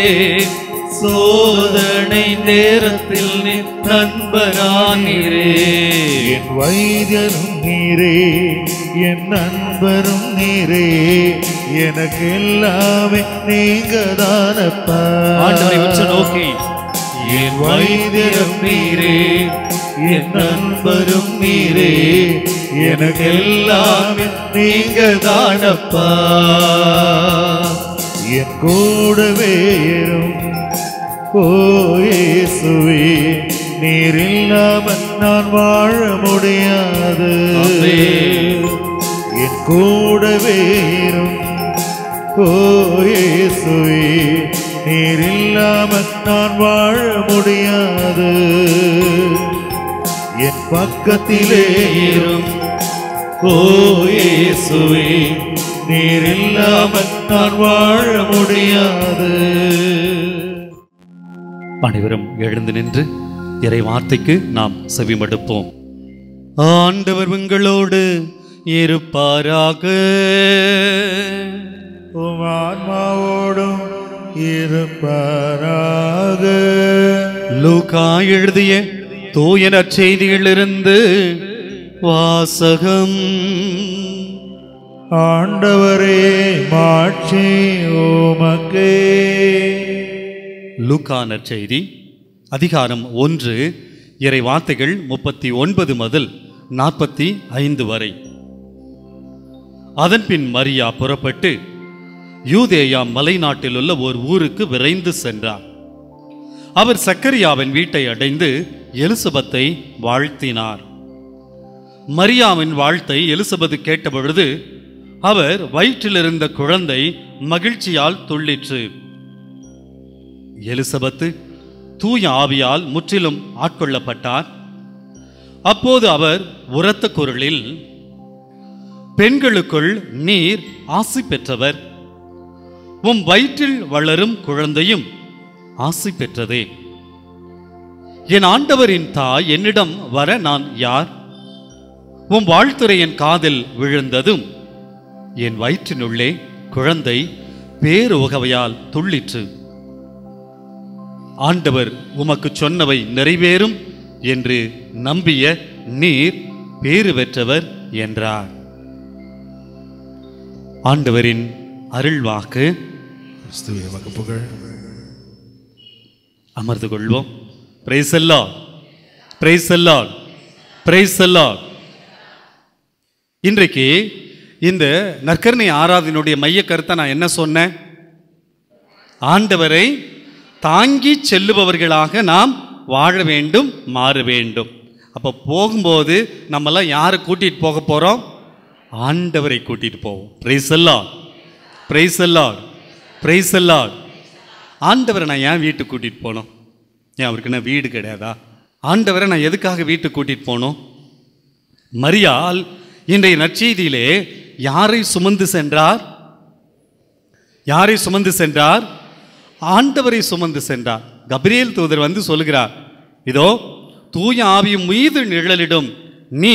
சோதனை நேரத்தில் நீ நண்பரானீரே. என் வைத்தியரும் நீரே, என் நண்பரும் நீரே, எனக்கு எல்லாமே நீங்க தானப்பா. ஆண்டவரை உற்று நோக்கி, என் வைத்தியரும் நீரே, என் நண்பரும் நீரே, எனக்கு எல்லாமே நீங்க தானப்பா. என் கூடவே இரும் ஓ இயேசுவே, நீர் இல்லாமல் நான் வாழ முடியாது. என் கூடவே இரும் ஓ இயேசுவே, நீர் இல்லாமல் நான் வாழ முடியாது. என் பக்கத்திலே இரும் ஓ இயேசுவே, நீர் இல்லாமல் நான் வாழ முடியாது. அனைவரும் எழுந்து நின்று இறை வார்த்தைக்கு நாம் செவிமடுப்போம். ஆண்டவர் உங்களோடு இருப்பாராக, உம் ஆன்மாவோடும் இருப்பாராக. லூக்கா எழுதிய தூய நற்செய்தியிலிருந்து வாசகம். ஆண்டவரே, மாட்சி உமக்கே. லூக்கா நற்செய்தி அதிகாரம் 1 இறை வார்த்தைகள் 39 முதல் 45 வரை. அதன்பின் மரியா புறப்பட்டு யூதேயா மலைநாட்டில் உள்ள ஒரு ஊருக்கு விரைந்து சென்றார். அவர் சக்கரியாவின் வீட்டை அடைந்து எலிசபெத்தை வாழ்த்தினார். மரியாவின் வாழ்த்தை எலிசபெத் கேட்டபொழுது அவர் வயிற்றிலிருந்த குழந்தை மகிழ்ச்சியால் துள்ளிற்று. எலிசபெத் தூய ஆவியால் முற்றிலும் ஆட்கொள்ளப்பட்டார். அப்போது அவர் உரத்த குரலில், பெண்களுக்குள் நீர் ஆசி பெற்றவர், உம் வயிற்றில் வளரும் குழந்தையும் ஆசி பெற்றதே. என் ஆண்டவரின் தாய் என்னிடம் வர நான் யார்? உம் வாழ்த்துரை என் காதில் விழுந்ததும் என் வயிற்றினுள்ளே குழந்தை பேரு வகையால் துள்ளிற்று. ஆண்டவர் உமக்கு சொன்னவை நிறைவேறும் என்று நம்பிய நீர் பேறு பெற்றவர் என்றார். ஆண்டவரின் அருள்வாக்கு. அமர்ந்து கொள்வோம். Praise the Lord, praise the Lord, praise the Lord. இன்றைக்கு இந்த நற்கருணை ஆராதனையுடைய மைய கருத்தை நான் என்ன சொன்னேன்? ஆண்டவரை தாங்கி செல்லுபவர்களாக நாம் வாழ வேண்டும், மாற வேண்டும். அப்போ போகும்போது நம்மெல்லாம் யாரை கூட்டிகிட்டு போக போகிறோம்? ஆண்டவரை கூட்டிகிட்டு போவோம். Praise the Lord, praise the Lord, praise the Lord. ஆண்டவரை நான் ஏன் வீட்டுக்கு கூட்டிகிட்டு போகணும்? ஏன் அவருக்கு என்ன வீடு கிடையாதா? ஆண்டவரை நான் எதுக்காக வீட்டுக்கு கூட்டிகிட்டு போகணும்? மரியாள் இன்றைய நற்செய்தியிலே யாரை சுமந்து சென்றார்? யாரை சுமந்து சென்றார்? ஆண்டவரை சுமந்து சென்றார். கபிரியேல் தூதர் வந்து சொல்லுகிறார், இதோ தூய ஆவியும் மீது நிழலிடும், நீ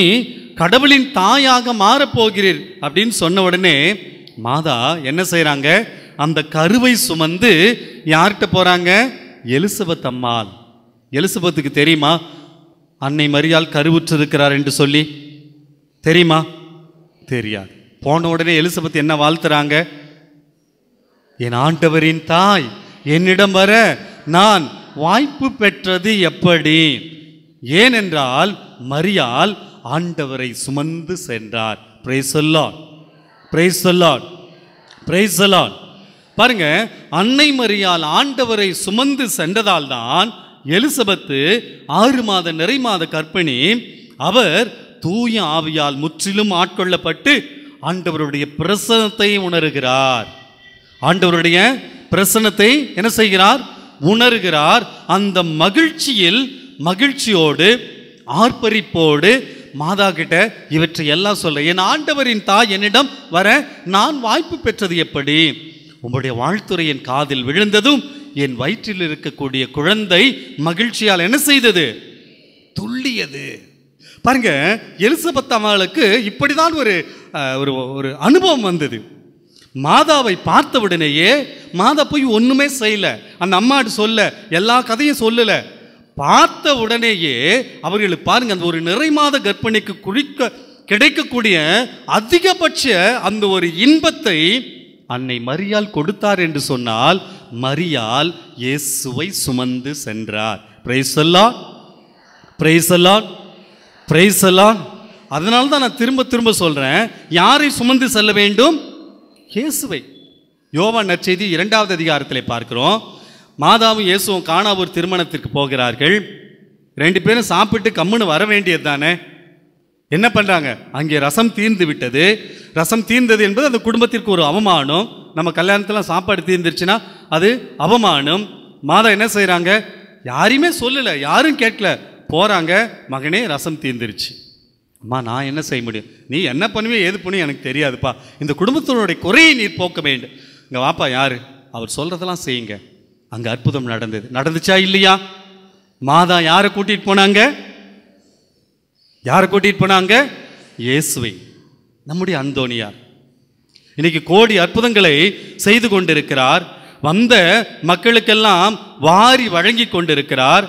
கடவுளின் தாயாக மாறப்போகிறீர் அப்படின்னு சொன்ன உடனே மாதா என்ன செய்யறாங்க? அந்த கருவை சுமந்து யார்கிட்ட போறாங்க? எலிசபெத் அம்மாள். எலிசபெத்துக்கு தெரியுமா அன்னை மரியாள் கருவுற்றிருக்கிறார் என்று சொல்லி? தெரியுமா? தெரியாது. போன உடனே எலிசபெத் என்ன வாழ்த்துறாங்க? என் ஆண்டவரின் தாய் என்னிடம் வர நான் வாய்ப்பு பெற்றது எப்படி? ஏனென்றால் மரியாள் ஆண்டவரை சுமந்து சென்றார். Praise the Lord, praise the Lord, praise the Lord. பாருங்க, அன்னை மரியாள் ஆண்டவரை சுமந்து சென்றதால் தான் எலிசபெத் 6 மாத நிறைமாத கர்ப்பிணி. அவர் தூய ஆவியால் முற்றிலும் ஆட்கொள்ளப்பட்டு ஆண்டவருடைய பிரசன்னத்தை உணர்கிறார். ஆண்டவருடைய பிரசன்னத்தை என்ன செய்கிறார்? உணர்கிறார். அந்த மகிழ்ச்சியோடு ஆர்ப்பரிப்போடு மாதா கிட்ட இவற்றை எல்லாம் சொல்ல, என் ஆண்டவரின் தாய் என்னிடம் வர நான் வாய்ப்பு பெற்றது எப்படி? உங்களுடைய வாழ்த்துரை என் காதில் விழுந்ததும் என் வயிற்றில் இருக்கக்கூடிய குழந்தை மகிழ்ச்சியால் என்ன செய்தது? துள்ளியது. பாருங்க, எலிசபெத் அம்மாளுக்கு இப்படிதான் ஒரு அனுபவம் வந்தது. மாதாவை பார்த்தவுடனேயே மாதா போய் ஒண்ணுமே செய்யல, அந்த அம்மாட்டு சொல்ல, எல்லா கதையும் சொல்லல. பார்த்த உடனேயே அவர்களுக்கு பாருங்க, அந்த ஒரு நிறைமாத கர்ப்பிணிக்கு கிடைக்கக்கூடிய அதிகபட்ச அந்த ஒரு இன்பத்தை அன்னை மரியாள் கொடுத்தார் என்று சொன்னால், மரியாள் இயேசுவை சுமந்து சென்றார். Praise the Lord, praise the Lord, praise the Lord. அதனால தான் நான் திரும்ப திரும்ப சொல்றேன், யாரை சுமந்து செல்ல வேண்டும்? இயேசுவை. யோவான் நற்செய்தி 2வது அதிகாரத்திலே பார்க்கிறோம். மாதாவும் இயேசுவும் கானா ஒரு திருமணத்திற்கு போகிறார்கள். 2 பேரும் சாப்பிட்டு கம்முன்னு வர வேண்டியது தானே. என்ன பண்றாங்க? அங்கே ரசம் தீர்ந்து விட்டது. ரசம் தீர்ந்தது என்பது அந்த குடும்பத்திற்கு ஒரு அவமானம். நம்ம கல்யாணத்துல சாப்பாடு தீர்ந்துருச்சுன்னா அது அவமானம். மாதா என்ன செய்யறாங்க? யாரையுமே சொல்லல, யாரும் கேட்கல, போறாங்க. மகனே, ரசம் தீர்ந்துருச்சு. அம்மா, நான் என்ன செய்ய முடியும்? நீ என்ன பண்ணுவே ஏது பண்ணி எனக்கு தெரியாதுப்பா. இந்த குடும்பத்தினுடைய குறையை நீர் போக்க வேண்டும். இங்க வாப்பா, யாரு? அவர் சொல்றதெல்லாம் செய்யுங்க. அங்க அற்புதம் நடந்தது. நடந்துச்சா இல்லையா? மாதா யாரை கூட்டிட்டு போனாங்க? யாரை கூட்டிட்டு போனாங்க? இயேசுவை. நம்முடைய அந்தோனியார் இன்னைக்கு கோடி அற்புதங்களை செய்து கொண்டிருக்கிறார். வந்த மக்களுக்கெல்லாம் வாரி வழங்கி கொண்டிருக்கிறார்.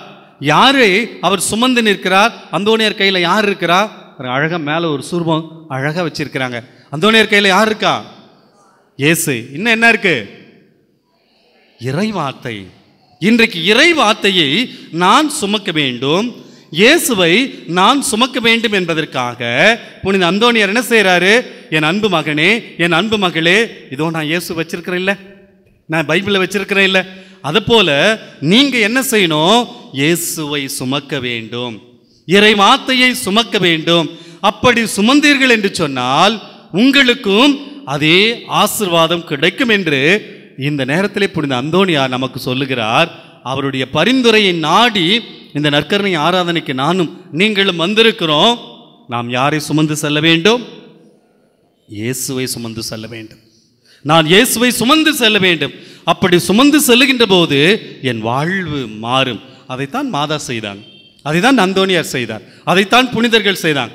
யாரை அவர் சுமந்து நிற்கிறார்? அந்தோனியார் கையில யார் இருக்கிறா? அழகா மேல ஒரு சூர்பம் அழகா வச்சிருக்கிறாங்க. அந்தோனியார் கையில யார் இருக்கா? இயேசு. இன்னும் என்ன இருக்கு? இறைவார்த்தை. இன்றைக்கு இறைவார்த்தையை நான் சுமக்க வேண்டும், இயேசுவை நான் சுமக்க வேண்டும் என்பதற்காக புனித அந்தோனியார் என்ன செய்யறாரு? என் அன்பு மகனே, என் அன்பு மகளே, இதோ நான் இயேசு வச்சிருக்கிறேன் இல்ல, நான் பைபிளை வச்சிருக்கிறேன் இல்ல, அதை போல நீங்க என்ன செய்யணும்? இயேசுவை சுமக்க வேண்டும், இறை வார்த்தையை சுமக்க வேண்டும். அப்படி சுமந்தீர்கள் என்று சொன்னால் உங்களுக்கும் அதே ஆசீர்வாதம் கிடைக்கும் என்று இந்த நேரத்திலே புனித அந்தோனியார் நமக்கு சொல்லுகிறார். அவருடைய பரிந்துரையை நாடி இந்த நற்கருணை ஆராதனைக்கு நானும் நீங்களும் வந்திருக்கிறோம். நாம் யாரை சுமந்து செல்ல வேண்டும்? இயேசுவை சுமந்து செல்ல வேண்டும். நான் இயேசுவை சுமந்து செல்ல வேண்டும். அப்படி சுமந்து செல்லுகின்ற போது என் வாழ்வு மாறும். அதைத்தான் மாதா செய்தாங்க, அதைத்தான் அந்தோனியார் செய்தார், அதைத்தான் புனிதர்கள் செய்தாங்க.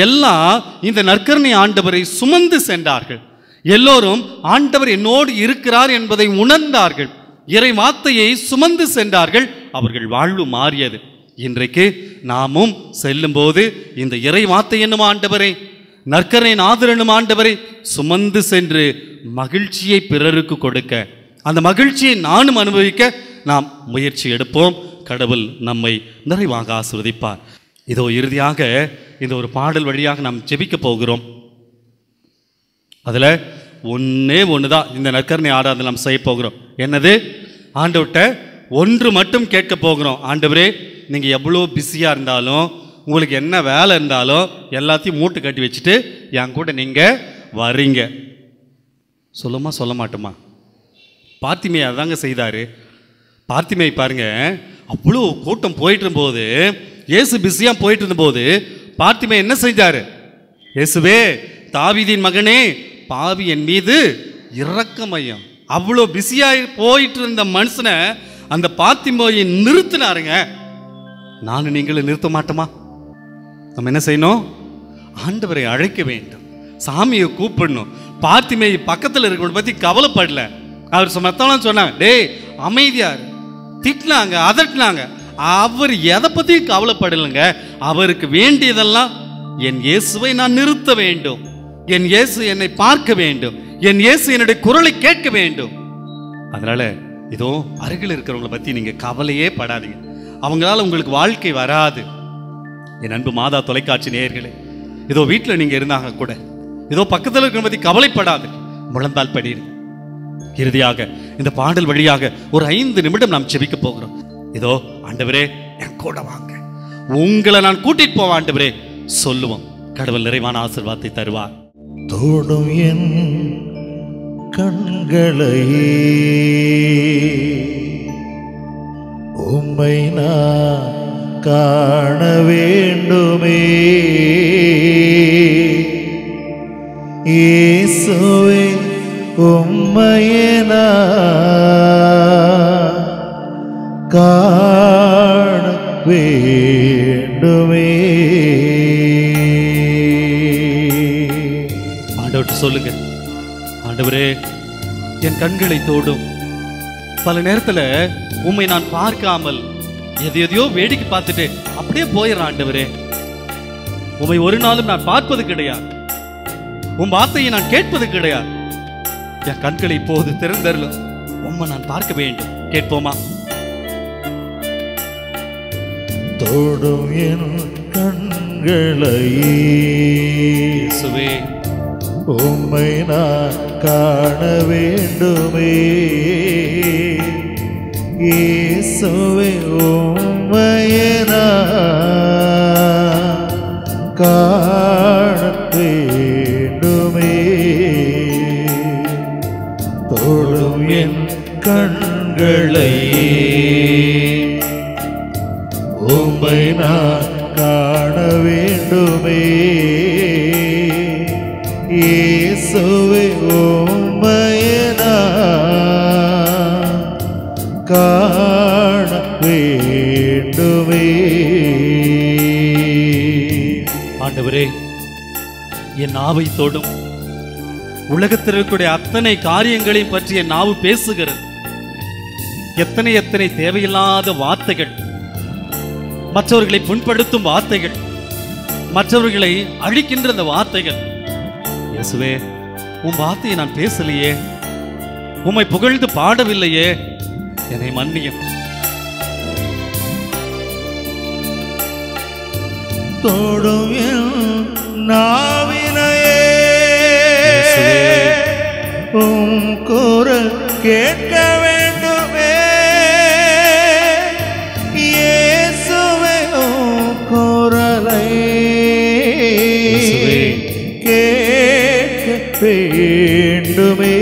எல்லாம் இந்த நற்கருணை ஆண்டவரை சுமந்து சென்றார்கள். எல்லோரும் ஆண்டவர் என்னோடு இருக்கிறார் என்பதை உணர்ந்தார்கள், இறை வார்த்தையை சுமந்து சென்றார்கள். அவர்கள் வாழ்வு மாறியது. இன்றைக்கு நாமும் செல்லும் போது இந்த இறை வார்த்தை என்னும் ஆண்டவரை, நற்கருணை நாதர் என்னும் ஆண்டவரை சுமந்து சென்று மகிழ்ச்சியை பிறருக்கு கொடுக்க, அந்த மகிழ்ச்சியை நானும் அனுபவிக்க நாம் முயற்சி எடுப்போம். கடவுள் நம்மை நிறைவாக ஆசீர்வதிப்பார். இதோ இறுதியாக இந்த ஒரு பாடல் வழியாக நாம் ஜெபிக்க போகிறோம். அதில் ஒன்று தான் இந்த நற்கருணை ஆராதனை நாம் செய்ய போகிறோம். என்னது? ஆண்டவர்கிட்ட ஒன்று மட்டும் கேட்க போகிறோம். ஆண்டவரே, நீங்கள் எவ்வளோ பிஸியாக இருந்தாலும், உங்களுக்கு என்ன வேலை இருந்தாலும் எல்லாத்தையும் மூட்டை கட்டி வச்சுட்டு என் கூட நீங்கள் வர்றீங்க. சொல்லுமா சொல்ல மாட்டோமா? பார்த்திமே அதாங்க செய்தார். பார்த்திமே பாருங்க, அவ்வளோ கூட்டம் போயிட்டு இருந்தபோது, இயேசு பிஸியாக போயிட்டு இருந்தபோது பார்த்திமே என்ன செஞ்சார்? இயேசுவே, தாவீதின் மகனே, பாவி என் மீது இரக்கமையம். அவ்வளோ பிஸியாக போயிட்டு இருந்த மனுஷனை அந்த பார்த்திமேயை நிறுத்தினாருங்க. நானும் நீங்களும் நிறுத்த மாட்டோமா? நம்ம என்ன செய்யணும்? ஆண்டவரை அழைக்க வேண்டும், சாமியை கூப்பிடணும். பார்த்திமே பக்கத்தில் இருக்கிறவனை பற்றி கவலைப்படல. அவர் மத்தவங்களும் சொன்னாங்க, டேய் அமைதியார், திட்டினாங்க, அதட்டினாங்க. அவர் எதை பற்றியும் கவலைப்படலைங்க. அவருக்கு வேண்டியதெல்லாம் என் இயேசுவை நான் நிறுத்த வேண்டும், என் இயேசு என்னை பார்க்க வேண்டும், என் இயேசு என்னுடைய குரலை கேட்க வேண்டும். அதனால இதோ அருகில் இருக்கிறவங்களை பற்றி நீங்கள் கவலையே படாதீங்க. அவங்களால உங்களுக்கு வாழ்க்கை வராது. என் அன்பு மாதா தொலைக்காட்சி நேயர்களே, இதோ வீட்டில் நீங்கள் இருந்தாங்க கூட, இதோ பக்கத்தில் இருக்கிற பற்றி கவலைப்படாது, முழந்தால் படிடுங்க. இறுதியாக இந்த பாடல் வழியாக ஒரு 5 நிமிடம் நாம் ஜெபிக்க போகிறோம். இதோ ஆண்டவரே, என் கூட வாங்க, உங்களை நான் கூட்டிட்டு போவேன் ஆண்டவரே சொல்லுவோம். கடவுள் நிறைவான ஆசீர்வாதத்தை தருவார். தோடும் என் கண்களை உம்மை நான் காண வேண்டுமே, இயேசுவே உம்மையே நான் காண வேண்டுமே. ஆண்டவர்கிட்ட சொல்லுங்க, ஆண்டவரே என் கண்களை தோடும். பல நேரத்துல உம்மை நான் பார்க்காமல் எதையோ வேடிக்கை பார்த்துட்டு அப்படியே போயிடறேன் ஆண்டவரே. உம்மை ஒரு நாளும் நான் பார்ப்பது கிடையாது, உன் வார்த்தையை நான் கேட்பது கிடையாது. என் கண்களை இப்போது திறந்தருளும், உம்மை நான் பார்க்க வேண்டும். கேட்போமா? தோடும் என் கண்களை இயேசுவே உம்மை நான் காண வேண்டுமே, இயேசுவே உம்மையே நான் காண வேண்டுமே. தோடும் என் கண்களை உம்மை நான் காண வேண்டுமே, இயேசுவே உம்மையே நான் காண வேண்டுமே. ஆண்டவரே, என் நாவை தொடும். உலகத்தில் இருக்கக்கூடிய அத்தனை காரியங்களையும் பற்றி என் நாவு பேசுகிறது. எத்தனை எத்தனை தேவையில்லாத வார்த்தைகள், மற்றவர்களை புண்படுத்தும் வார்த்தைகள், மற்றவர்களை அழிக்கின்ற அந்த வார்த்தைகள். இயேசுவே, உன் வார்த்தையை நான் பேசலையே, உம்மை புகழ்ந்து பாடவில்லையே, என்னை மன்னியும். தோடும் என் நாவினையே கேட்க வேண்டுமே இயேசுவே உம் குரலை கேட்க வேண்டுமே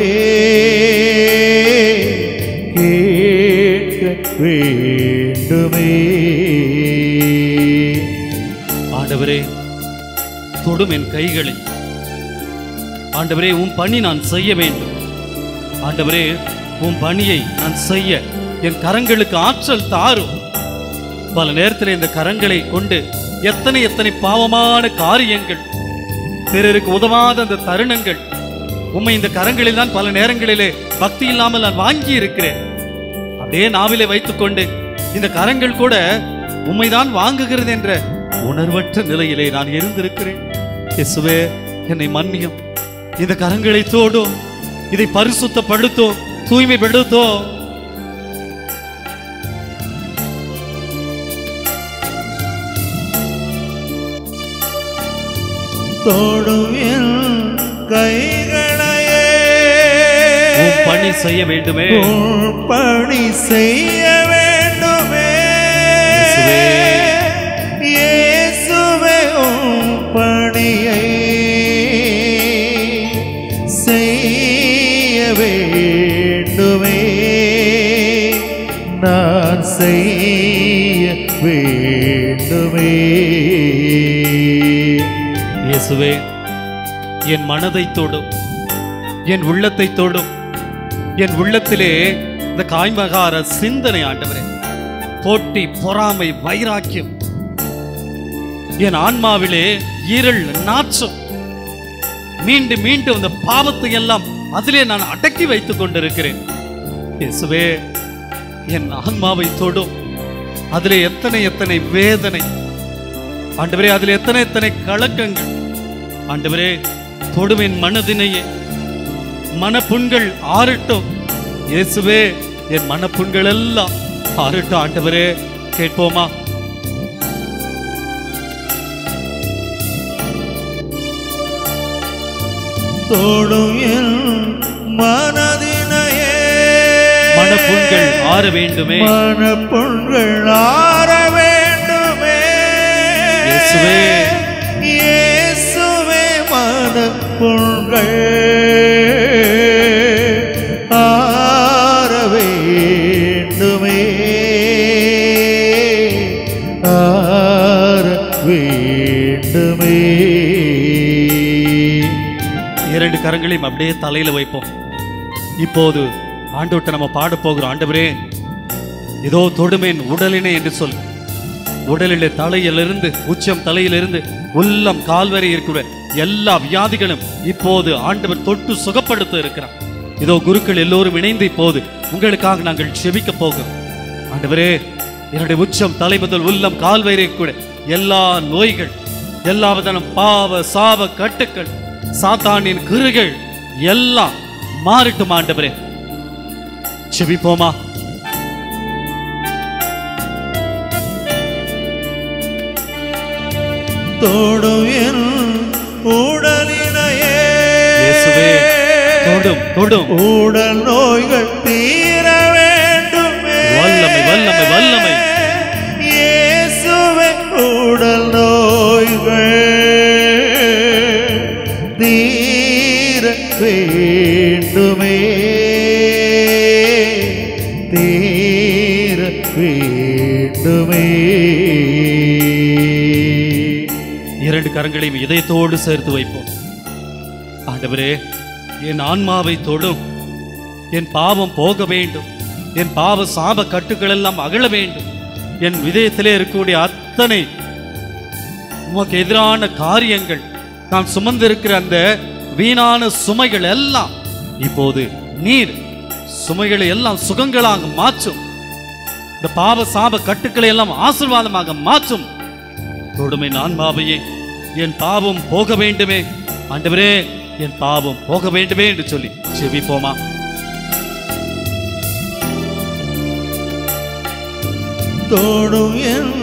கேட்க வேண்டுமே. ஆண்டவரே, தொடும் என் கைகளை. ஆண்டவரே, உம் பணி நான் செய்ய வேண்டும். ஆண்டவரே, உம் பணியை நான் செய்ய என் கரங்களுக்கு ஆற்றல் தாரும். பல நேரத்தில் இந்த கரங்களை கொண்டு எத்தனை எத்தனை பாவமான காரியங்கள், பிறருக்கு உதவாத அந்த தருணங்கள், உம்மை இந்த கரங்களில் தான் பல நேரங்களிலே பக்தி இல்லாமல் நான் வாங்கி இருக்கிறேன். அப்படியே நாவிலே வைத்துக்கொண்டு இந்த கரங்கள் கூட உம்மைதான் வாங்குகிறது என்ற உணர்வற்ற நிலையிலே நான் இருந்திருக்கிறேன். இயேசுவே, என்னை மன்னியும். இந்த கரங்களை தோடும், இதை பரிசுத்தப்படுத்தோ, தூய்மைப்படுத்தோ. தோடும் என் கைகளையே உம் பணி செய்ய வேண்டுமே, உம் பணி செய்ய வேண்டுமே இயேசுவே உம் பணியை செய்ய வேண்டுமே நான் செய்ய வேண்டுமே. இயேசுவே, என் மனதை தொடும், என் உள்ளத்தை தொடும். என் உள்ளத்திலே இந்த காய்மகார சிந்தனை ஆண்டவரே, போட்டி, பொறாமை, வைராக்கியம், என் ஆன்மாவிலே ஈரல் நாற்றம், மீண்டும் மீண்டும் அந்த பாவத்தை எல்லாம் அதிலே நான் அடக்கி வைத்துக் கொண்டிருக்கிறேன். இயேசுவே, என் ஆன்மாவை தொடும். அதிலே எத்தனை எத்தனை வேதனை ஆண்டவரே, அதில் எத்தனை எத்தனை கலக்கங்கள் ஆண்டவரே, தொடும் என் மனதினையே. மனப்புண்கள் ஆறட்டும் இயேசுவே, என் மனப்புண்கள் எல்லாம் ஆறட்டும் ஆண்டவரே. கேட்போமா? தொடும் என் மனதினையே. மனப்புண்கள் ஆற வேண்டுமே, மனப்புண்கள் ஆற வேண்டுமே இயேசுவே. இயேசுவே, மனப்புண்கள் ஆற வேண்டுமே ஆற வேண்டுமே. இரண்டு கரங்களையும் அப்படியே தலையில வைப்போம். இப்போது ஆண்டவர்ட்ட நம்ம பாட போகிறோம். ஆண்டவரே, இதோ தொடுமேன் உடலினை என்று சொல். உடலிலே தலையிலிருந்து, உச்சம் தலையிலிருந்து உள்ளம் கால்வரை இருக்கிற எல்லா வியாதிகளும் இப்போது ஆண்டவர் தொட்டு சுகப்படுத்த இருக்கிறார். இதோ குருக்கள் எல்லோரும் இணைந்து இப்போது உங்களுக்காக நாங்கள் செபிக்க போகிறோம். ஆண்டவரே, என்னுடைய உச்சம் தலை முதல் உள்ளம் கால்வரை கூட எல்லா நோய்கள், எல்லா விதமான பாவ சாப கட்டுக்கள், சாத்தானின் கிருகள் எல்லாம் மாறட்டும் ஆண்டவரே. செபிப்போமா? தொடும் என் உடலினையே. இயேசுவே, தொடும் தொடும். உடல் நோய்கள் தீர வேண்டுமே. வல்லமை வல்லமை வல்லமை. இயேசுவே, உடல் நோய்கள் தீர வேண்டுமே தீர வேண்டுமே. இரண்டு கரங்களையும் இதயத்தோடு சேர்த்து வைப்போம். ஆண்டவரே, என் ஆன்மாவை தொடும். என் பாவம் போக வேண்டும். என் பாவ சாப கட்டுக்கள் எல்லாம் அகல வேண்டும். என் இதயத்திலே இருக்கக்கூடிய அத்தனை உமக்கு எதிரான காரியங்கள், நான் சுமந்திருக்கிற அந்த வீணான சுமைகள் எல்லாம் இப்போது நீர் சுமைகளை எல்லாம் சுகங்களாக மாற்றும். இந்த பாவ சாப கட்டுக்களை எல்லாம் ஆசீர்வாதமாக மாற்றும். தொடுமை ஆன்மாவையே, என் பாவம் போக வேண்டுமே ஆண்டவரே, என் பாவம் போக வேண்டுமே என்று சொல்லி செபிப்போமா? தொடும் என்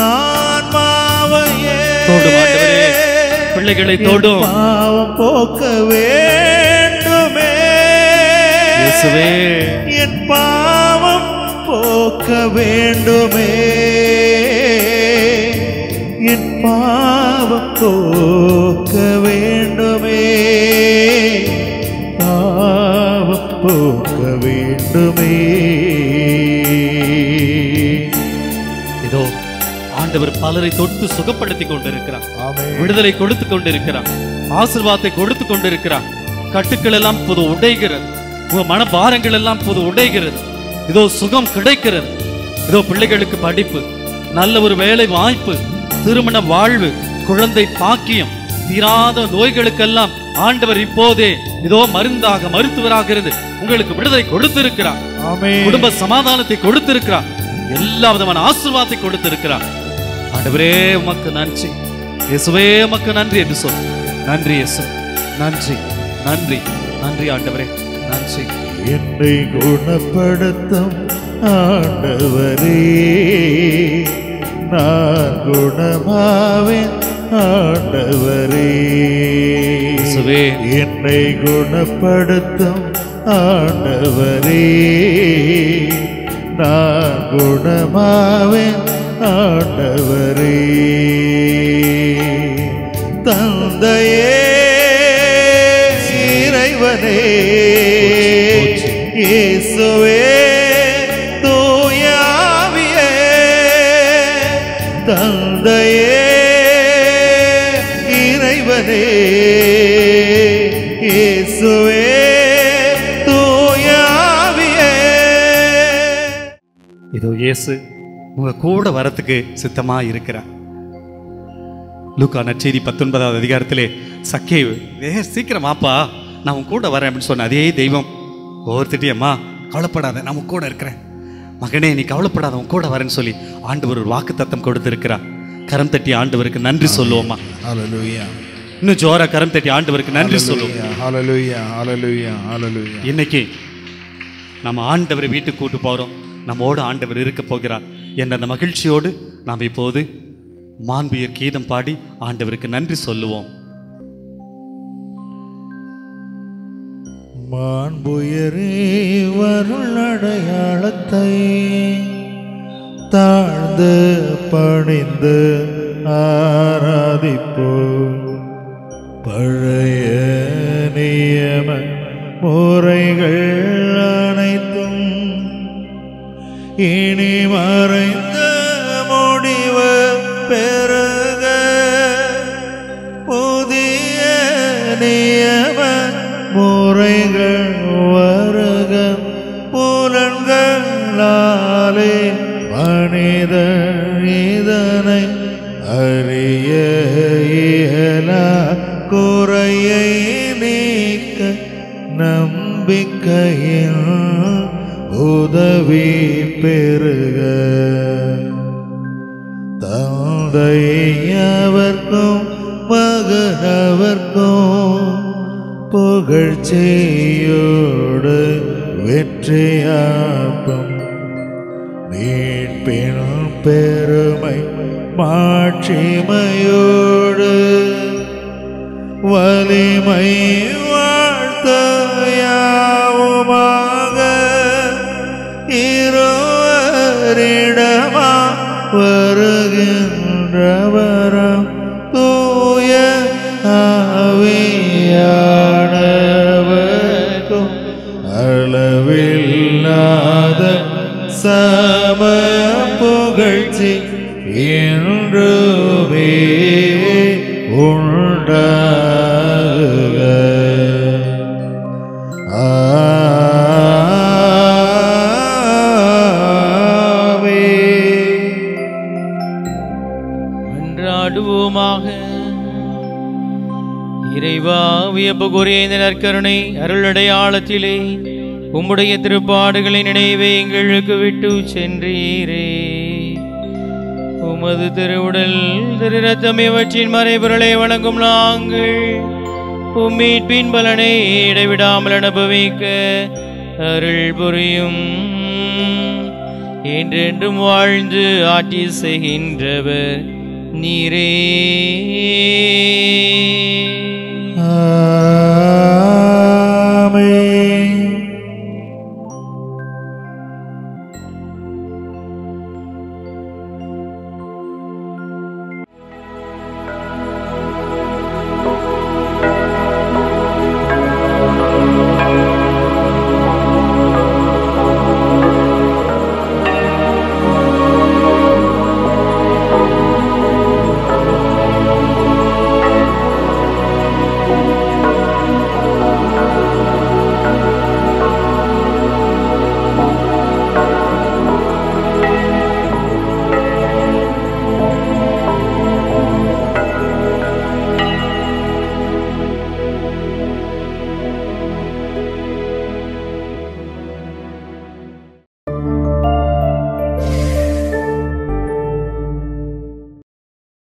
ஆன்மாவையே. தொடும் ஆண்டவரே, பிள்ளைகளை தொடும். பாவம் போக்க வேண்டுமே இயேசுவே என் பாவம் போக்க வேண்டுமே, என் பாவம் போக்க வேண்டுமே, பாவம் போக்க வேண்டுமே. இதோ ஆண்டவர் பலரை தொட்டு சுகப்படுத்தி கொண்டிருக்கிறார், ஆமென். விடுதலை கொடுத்து கொண்டிருக்கிறார், ஆசீர்வாதத்தை கொடுத்து கொண்டிருக்கிறார். கட்டுக்கள் எல்லாம் புது உடைகிறது, உங்க மனபாரங்கள் எல்லாம் புது உடைகிறது. இதோ சுகம் கிடைக்கிறது. இதோ பிள்ளைகளுக்கு படிப்பு, நல்ல ஒரு வேலை வாய்ப்பு, திருமண வாழ்வு, குழந்தை பாக்கியம், தீராத நோய்களுக்கெல்லாம் ஆண்டவர் இப்போதே இதோ மருந்தாக மருத்துவராக இருந்து உங்களுக்கு விடுதலை கொடுத்திருக்கிறார். ஆமென். குடும்ப சமாதானத்தை கொடுத்திருக்கிறார், எல்லா விதமான ஆசீர்வாதத்தை கொடுத்திருக்கிறார். ஆண்டவரே உமக்கு நன்றி, இயேசுவே உமக்கு நன்றி என்று சொல். நன்றி இயேசு, நன்றி நன்றி நன்றி ஆண்டவரே, நன்றி. என்னை குணப்படுத்தும் ஆண்டவரே, நான் குணமாவேன் ஆண்டவரே. இயேசுவே என்னை குணப்படுத்தும் ஆண்டவரே, நான் குணமாவேன் ஆண்டவரே. தந்தையே இறைவனே, இயேசுவே தூய ஆவியே, தந்தையே இறைவனே, இயேசுவே தூய ஆவியே. இதோ இயேசு உங்க கூட வரத்துக்கு சித்தமா இருக்கிறார். லூக்கா நற்செய்தி 19வது அதிகாரத்திலே சக்கேயு சீக்கிரம் வாப்பா, நான் உன் கூட வரேன் அப்படின்னு சொன்ன அதே தெய்வம் ஒவ்வொருத்திட்டியம்மா கவலைப்படாத, நான் உன் கூட இருக்கிறேன், மகனே நீ கவலைப்படாத, உன் கூட வரேன்னு சொல்லி ஆண்டவர் ஒரு வாக்கு தத்தம் கொடுத்திருக்கிறார். கரம் தட்டி ஆண்டவருக்கு நன்றி சொல்லுவோமா? ஹல்லேலூயா. இன்னும் ஜோரா கரம் தட்டி ஆண்டவருக்கு நன்றி சொல்லுவோம். ஹல்லேலூயா, ஹல்லேலூயா, ஹல்லேலூயா. இன்னைக்கு நம்ம ஆண்டவரை வீட்டுக்கு கூட்டு போறோம், நம்மோடு ஆண்டவர் இருக்க போகிறார் என்ற அந்த மகிழ்ச்சியோடு நாம் இப்போது மாண்புயர் கீதம் பாடி ஆண்டவருக்கு நன்றி சொல்லுவோம். மாண்புயரே வருளடையாளத்தை தாழ்ந்து பணிந்து ஆராதிப்போம். பழைய நியம முறைகள் அனைத்தும் இனி மறைந்த முடிவு பெருக, புதிய நியம முறைகள் வருக. புலன்களாலே மனிதன் இதனை அறிய இயலா, குறையை நீக்க நம்பிக்கையின் உதவி பெருக. தந்தையவர்க்கும் மகனவர்க்கும் புகழ்ச்சியோடு வெற்றியாகும், மீட்பின் பெருமை மாட்சிமையோடு வலிமை வாழ்த்தையாவுமாக இருவரிடமா வருகின்றவரம் தூய ஆவியானவர்க்கும் அளவில்லாத சம புகழ்ச்சி என்றுமே உண்டாகுக. மன்றாடுவோமாக. இறைவா, வியப்புக்குரிய இந்த நற்கருணை அருளடையாளத்திலே உம்முடைய திருப்பாடுகளை நினைவே எங்களுக்கு விட்டு சென்றீரே. உமது திருவுடல் திரு ரத்தம் இவற்றின் மறைபொருளை வணங்கும் நாங்கள் உம்மீட்பின் பலனை இடைவிடாமல் அனுபவிக்க அருள் புரியும். என்றென்றும் வாழ்ந்து ஆட்சி செய்கின்றவர் நீரே.